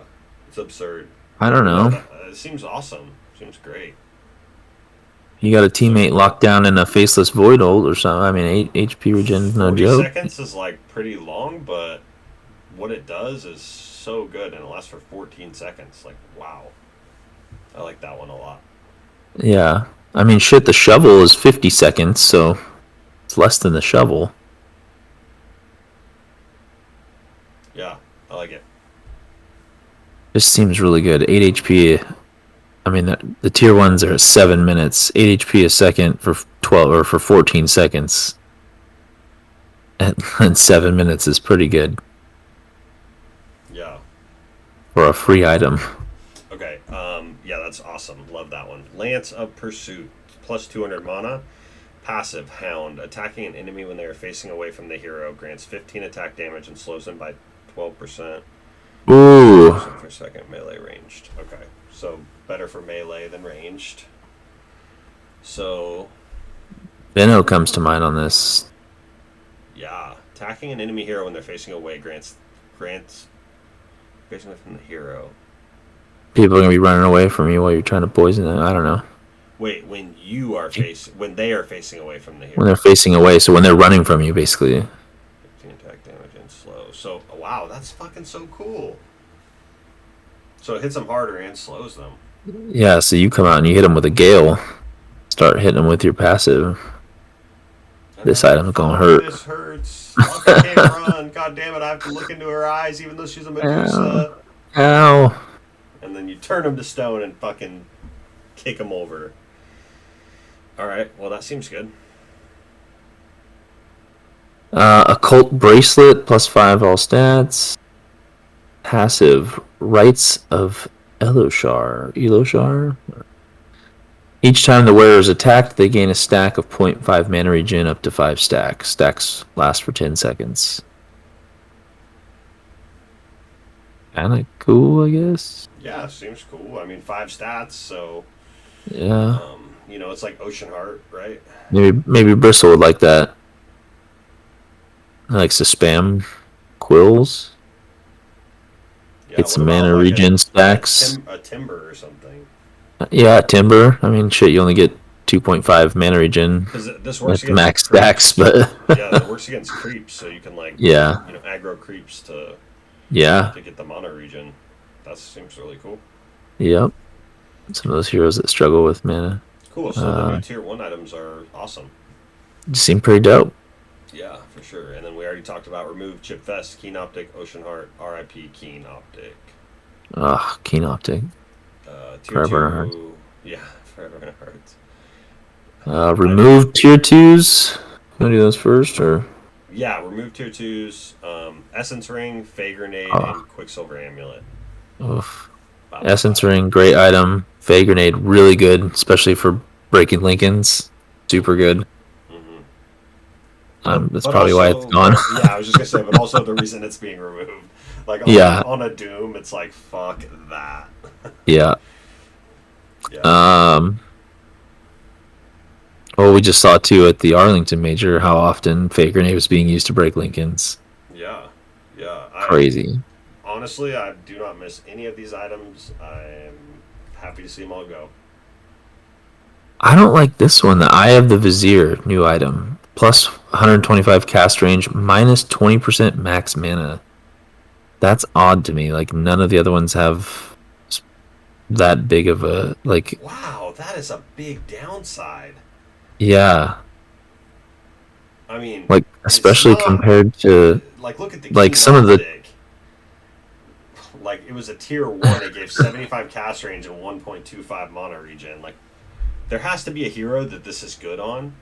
it's absurd. I don't know. It seems awesome. Seems great. You got a teammate locked down in a faceless void ult or something. I mean, 8 HP regen, no 40 joke. seconds is like pretty long, but what it does is so good, and it lasts for 14 seconds. Like, wow. I like that one a lot. Yeah. I mean, shit, the shovel is 50 seconds, so it's less than the shovel. Yeah, I like it. This seems really good. 8 HP. I mean, the tier 1s are at 7 minutes. 8 HP a second for 12 or for 14 seconds. And 7 minutes is pretty good. Yeah. For a free item. Okay, yeah, that's awesome. Love that one. Lance of Pursuit, plus 200 mana. Passive, Hound. Attacking an enemy when they are facing away from the hero grants 15 attack damage and slows them by 12%. Ooh. For second, melee ranged. Okay, so better for melee than ranged. So, Benno comes to mind on this. yeah. Attacking an enemy hero when they're facing away grants facing away from the hero. People are going to be running away from you while you're trying to poison them. I don't know. Wait, when they are facing away from the hero. When they're facing away, so when they're running from you, basically. 15 attack damage and slow. So, wow, that's fucking so cool. So it hits them harder and slows them. Yeah, so you come out and you hit them with a gale. Start hitting them with your passive. And This then, item's gonna hurt. This hurts. I can't run. God damn it, I have to look into her eyes even though she's a Medusa. Ow. And then you turn them to stone and fucking kick them over. Alright, well that seems good. Occult Bracelet, +5 all stats. Passive, Rites of Eloshar. Each time the wearer is attacked, they gain a stack of 0.5 mana regen up to 5 stacks. Stacks last for 10 seconds. Kinda cool, I guess. Yeah, seems cool. I mean, 5 stats, so Yeah. it's like Ocean Heart, right? Maybe Bristle would like that. He likes to spam quills. Yeah, Get some what about mana like regen stacks. a timber or something. Yeah, Timber. I mean, shit, you only get 2.5 mana regen Because this with works the against max creeps. stacks, but Yeah, that works against creeps, so you can yeah, aggro creeps to yeah, get the mana regen. That seems really cool. yep. Some of those heroes that struggle with mana Cool. So the new tier 1 items are awesome. seem pretty dope. Yeah, for sure. And then we already talked about remove Chip Fest, Keen Optic, Ocean Heart, RIP Keen Optic. Ugh, Keen Optic. Tier Forever 2. Hearts. Yeah, Forever and Hearts. Remove tier 2s. You want to do those first, or? Yeah, remove tier 2s. Essence Ring, Fey Grenade, and Quicksilver Amulet. Oof. Essence Ring, great item. Fey Grenade, really good, especially for breaking Lincolns. Super good. That's probably why it's gone. Yeah, I was just gonna say, but also the reason it's being removed. Like on a Doom, it's like fuck that. Yeah. Yeah. Well, we just saw too at the Arlington Major how often Fey Grenade was being used to break Lincolns. Yeah. Crazy. Honestly, I do not miss any of these items. I'm happy to see them all go. I don't like this one. The Eye of the Vizier, new item. Plus 125 cast range, minus 20% max mana. That's odd to me. Like, none of the other ones have that big of a, like... Wow, that is a big downside. Yeah. I mean... Like, especially compared to... Like, look at the like some of the... Like, it was a tier 1. It gave 75 cast range and 1.25 mana regen. Like, there has to be a hero that this is good on.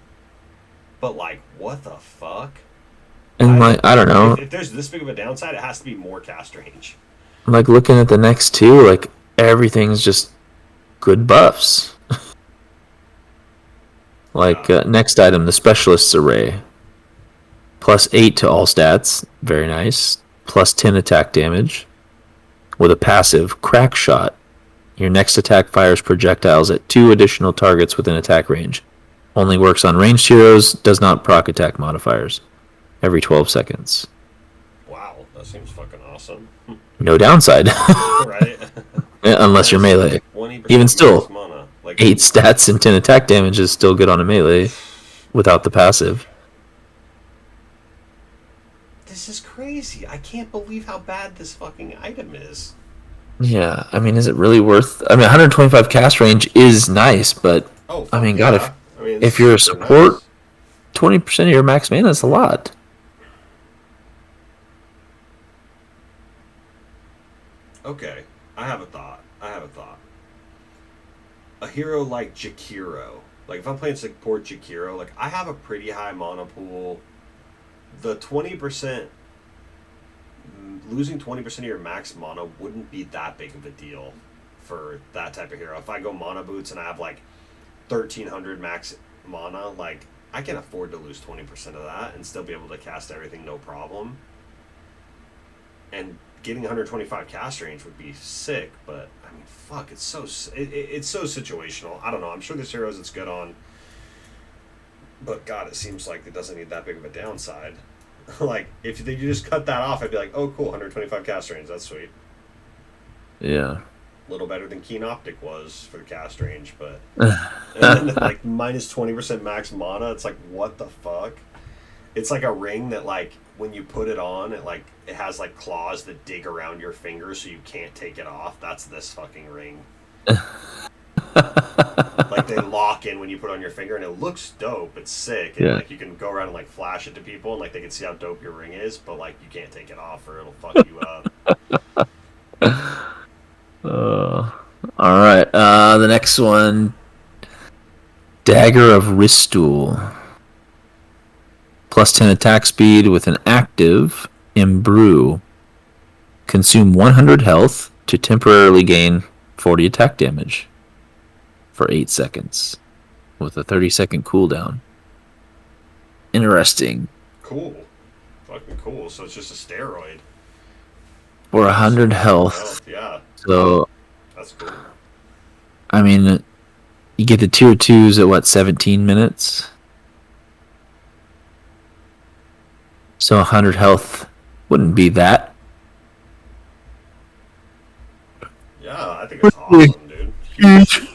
But, like, what the fuck? And, I don't know. If there's this big of a downside, it has to be more cast range. Like, looking at the next two, like, everything's just good buffs. Like, next item, the Specialist's Array. Plus 8 to all stats. Very nice. Plus 10 attack damage. With a passive, Crack Shot. Your next attack fires projectiles at 2 additional targets within attack range. Only works on ranged heroes, does not proc attack modifiers. Every 12 seconds. Wow, that seems fucking awesome. No downside. Right? Unless you're melee. Even still, mana. Like, 8 stats and 10 attack damage is still good on a melee without the passive. This is crazy. I can't believe how bad this fucking item is. Yeah, I mean, is it really worth... I mean, 125 cast range is nice, but... I mean, yeah. God, if you're a support, nice. 20% of your max mana is a lot. Okay, I have a thought. A hero like Jakiro. Like, if I'm playing support Jakiro, like, I have a pretty high mana pool. The 20%... Losing 20% of your max mana wouldn't be that big of a deal for that type of hero. If I go mana boots and I have, like, 1,300 max mana, like, I can afford to lose 20% of that and still be able to cast everything no problem. And getting 125 cast range would be sick, but I mean, fuck, it's so situational. I don't know. I'm sure there's heroes it's good on, but God, it seems like it doesn't need that big of a downside. Like, if you just cut that off, I'd be like, oh, cool, 125 cast range. That's sweet. Yeah. A little better than Keen Optic was for the cast range, but and then like minus 20% max mana. It's like, what the fuck? It's like a ring that, like, when you put it on, it has like claws that dig around your finger so you can't take it off. That's this fucking ring. Like, they lock in when you put it on your finger, and it looks dope. It's sick, and like you can go around and like flash it to people, and like they can see how dope your ring is, but like you can't take it off or it'll fuck you up. All right. The next one, Dagger of Wriststool. Plus 10 attack speed with an active Imbrew. Consume 100 health to temporarily gain 40 attack damage for 8 seconds with a 30-second cooldown. Interesting. Cool. Fucking cool. So it's just a steroid. For 100 health. Yeah. So, that's cool. I mean, you get the tier 2s at what, 17 minutes? So 100 health wouldn't be that. Yeah, I think it's awesome, dude. Huge.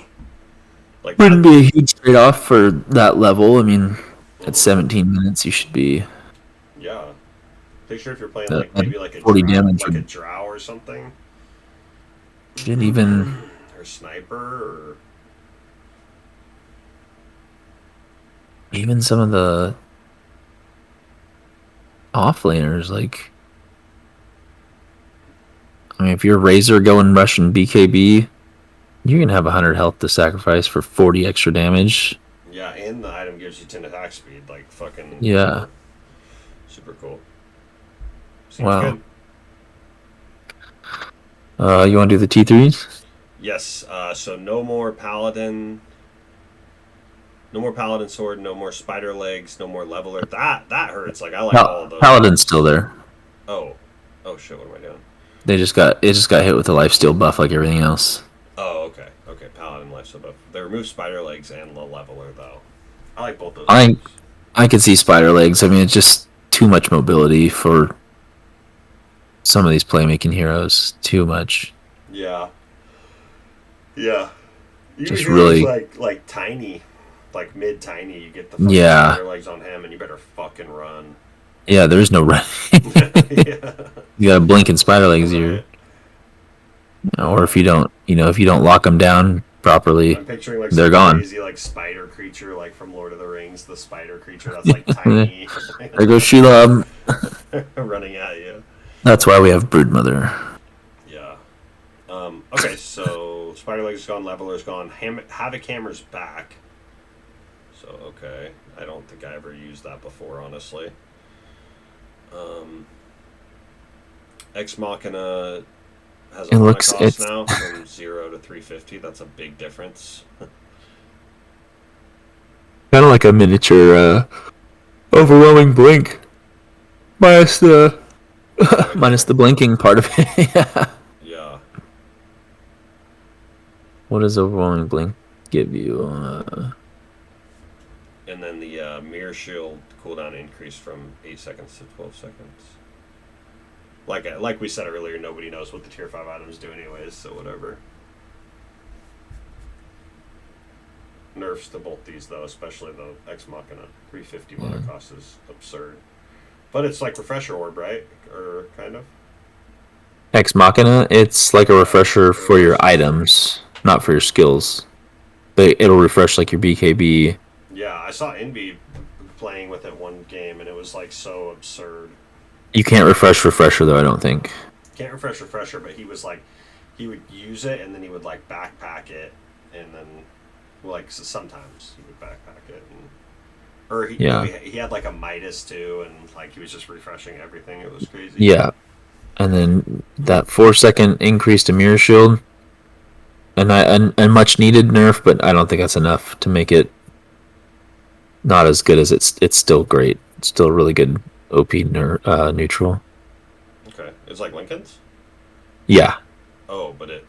Like, Wouldn't be a huge trade-off for that level. I mean, at 17 minutes, you should be. Yeah. Picture if you're playing like maybe like a 40 drow, damage. like a drow or something. Didn't even. Or sniper, or Even some of the offlaners, like. I mean, if you're Razor going Russian BKB, you can have 100 health to sacrifice for 40 extra damage. yeah, and the item gives you 10 attack speed, like fucking Yeah. super cool. Seems Wow. good. You want to do the T3s? Yes. So no more Paladin. No more Paladin sword. No more spider legs. No more leveler. That hurts. Like, I like all of those. Paladin's still there. Oh shit! What am I doing? It just got hit with a lifesteal buff like everything else. Oh, okay. Paladin lifesteal buff. They removed spider legs and the leveler though. I like both those. I could see spider legs. I mean, it's just too much mobility for some of these playmaking heroes. Too much. Yeah. Yeah. You Just hear really- like tiny, like mid tiny. You get the fucking Yeah. spider legs on him, and you better fucking run. Yeah, there's no run. Yeah. You gotta blink and spider legs you. Or if you don't lock them down properly, I'm picturing like they're some gone. crazy like spider creature like from Lord of the Rings, the spider creature that's like tiny, There goes Sheila. running at you. That's why we have Broodmother. Yeah. Okay, so spider legs is gone, leveler's gone, havoc hammer's back. So okay, I don't think I ever used that before, honestly. Ex Machina has a mana cost now from 0 to 350. That's a big difference. Kind of like a miniature overwhelming blink, minus the blinking part of it. Yeah. Yeah. What does overwhelming blink give you? And then the mirror shield cooldown increased from 8 seconds to 12 seconds. Like we said earlier, nobody knows what the tier 5 items do anyways, so whatever. Nerfs to both these though, especially the Ex Machina. 350 mana cost is absurd. But it's like refresher orb, right? Or kind of? Ex Machina, it's like a refresher for your items, not for your skills. It'll refresh like your BKB. Yeah, I saw Envy playing with it one game and it was like so absurd. You can't refresher though, I don't think. Can't refresher, but he was like, he would use it and then he would like backpack it, and then like sometimes he would backpack it, and, or he had like a Midas too, and like he was just refreshing everything. It was crazy. Yeah, and then that 4-second increase to mirror shield, and much needed nerf, but I don't think that's enough to make it not as good as it's still great. It's still really good OP neutral. Okay, it's like Lincoln's. Yeah, Oh, but it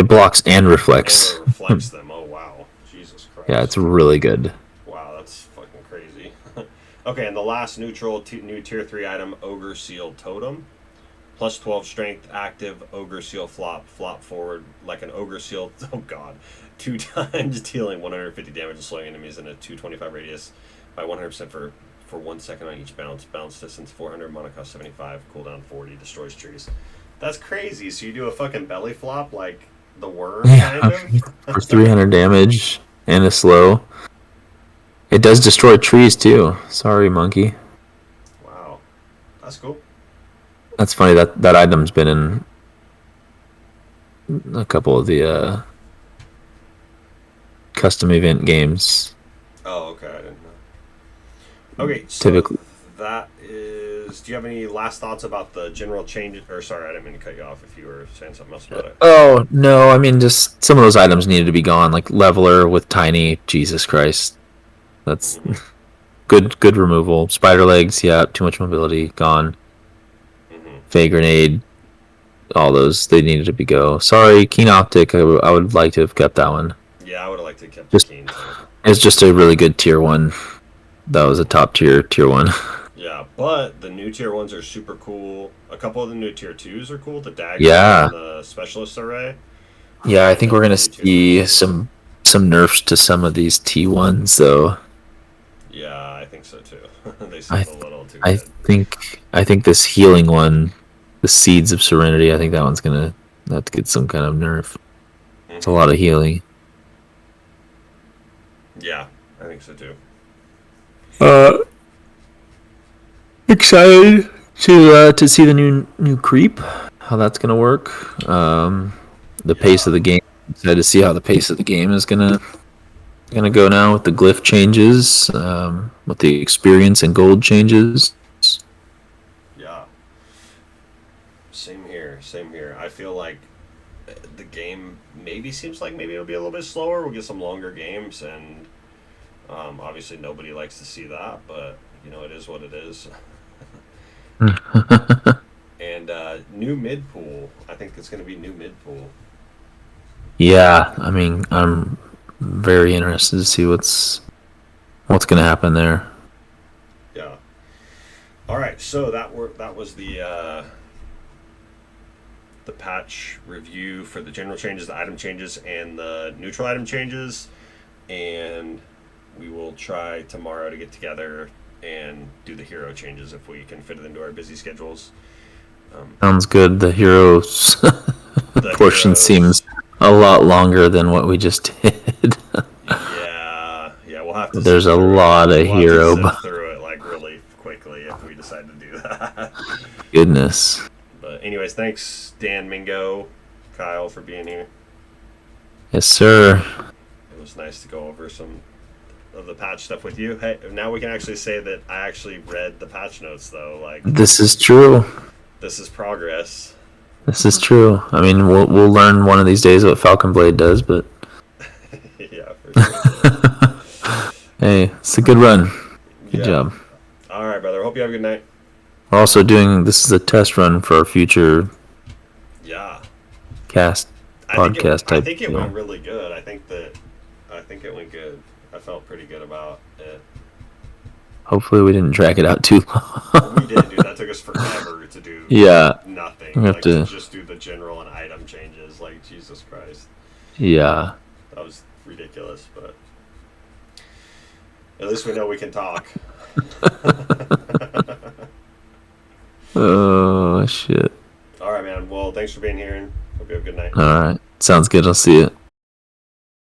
blocks and reflects. reflects them. Oh wow, Jesus Christ. Yeah, it's really good. Wow, that's fucking crazy. Okay, and the last neutral new tier 3 item, Ogre Seal Totem. Plus 12 strength, active, Ogre Seal flop forward like an Ogre Seal. Oh god. 2 times, dealing 150 damage and slowing enemies in a 225 radius by 100% for 1 second on each bounce. Bounce distance 400, mana cost 75, cooldown 40, destroys trees. That's crazy. So you do a fucking belly flop like the worm, kind of? For 300 damage and a slow. It does destroy trees too. Sorry, monkey. Wow. That's cool. That's funny that item's been in a couple of the custom event games. Oh, okay. I didn't know. Okay, so Typically, that is. Do you have any last thoughts about the general changes? Or sorry, I didn't mean to cut you off if you were saying something else about it. oh no, I mean just some of those items needed to be gone, like leveler with tiny. Jesus Christ, that's good removal. Spider legs, yeah, too much mobility, gone. Fey grenade, all those they needed to be go. Sorry, keen optic. I would like to have kept that one. Yeah, I would have liked to keep Just the Keen. it's just a really good tier one. That was a top tier one. Yeah, but the new tier 1s are super cool. A couple of the new tier 2s are cool. The Dagger and the Specialist Array. Yeah, I think we're gonna see some nerfs to some of these T1s though. Yeah, I think so too. They seem a little too I good. I think this healing one, the Seeds of Serenity, I think that one's gonna have to get some kind of nerf. It's a lot of healing. Yeah, I think so too. Excited to see the new creep, how that's gonna work. The pace of the game. Excited to see how the pace of the game is gonna go now with the glyph changes, with the experience and gold changes. Yeah. Same here. Same here. I feel like the game seems like maybe it'll be a little bit slower. We'll get some longer games, and obviously nobody likes to see that, but it is what it is. And new mid pool. I think it's going to be new mid pool. Yeah, I mean, I'm very interested to see what's going to happen there. Yeah. All right. So that was the patch review for the general changes, the item changes, and the neutral item changes. And we will try tomorrow to get together and do the hero changes if we can fit it into our busy schedules. Sounds good. The heroes portion seems a lot longer than what we just did. Yeah, we'll have to. There's a lot of hero. We'll have to sit through it like really quickly if we decide to do that. Goodness. But anyways, thanks Dan, Mingo, Kyle for being here. Yes, sir. It was nice to go over some of the patch stuff with you. Hey, now we can actually say that I actually read the patch notes though. Like this is true. This is progress. This is true. I mean, we'll learn one of these days what Falcon Blade does, but yeah, for sure. Hey, it's a good run. Good job. All right, brother. Hope you have a good night. We're also this is a test run for our future podcast type. I think it went really good. I think it went good. I felt pretty good about it. Hopefully we didn't drag it out too long. We did, dude. That took us forever to do nothing. We have to just do the general and item changes. Like, Jesus Christ. Yeah. That was ridiculous, but at least we know we can talk. Oh, shit. All right, man. Well, thanks for being here, and hope you have a good night. All right. Sounds good. I'll see you.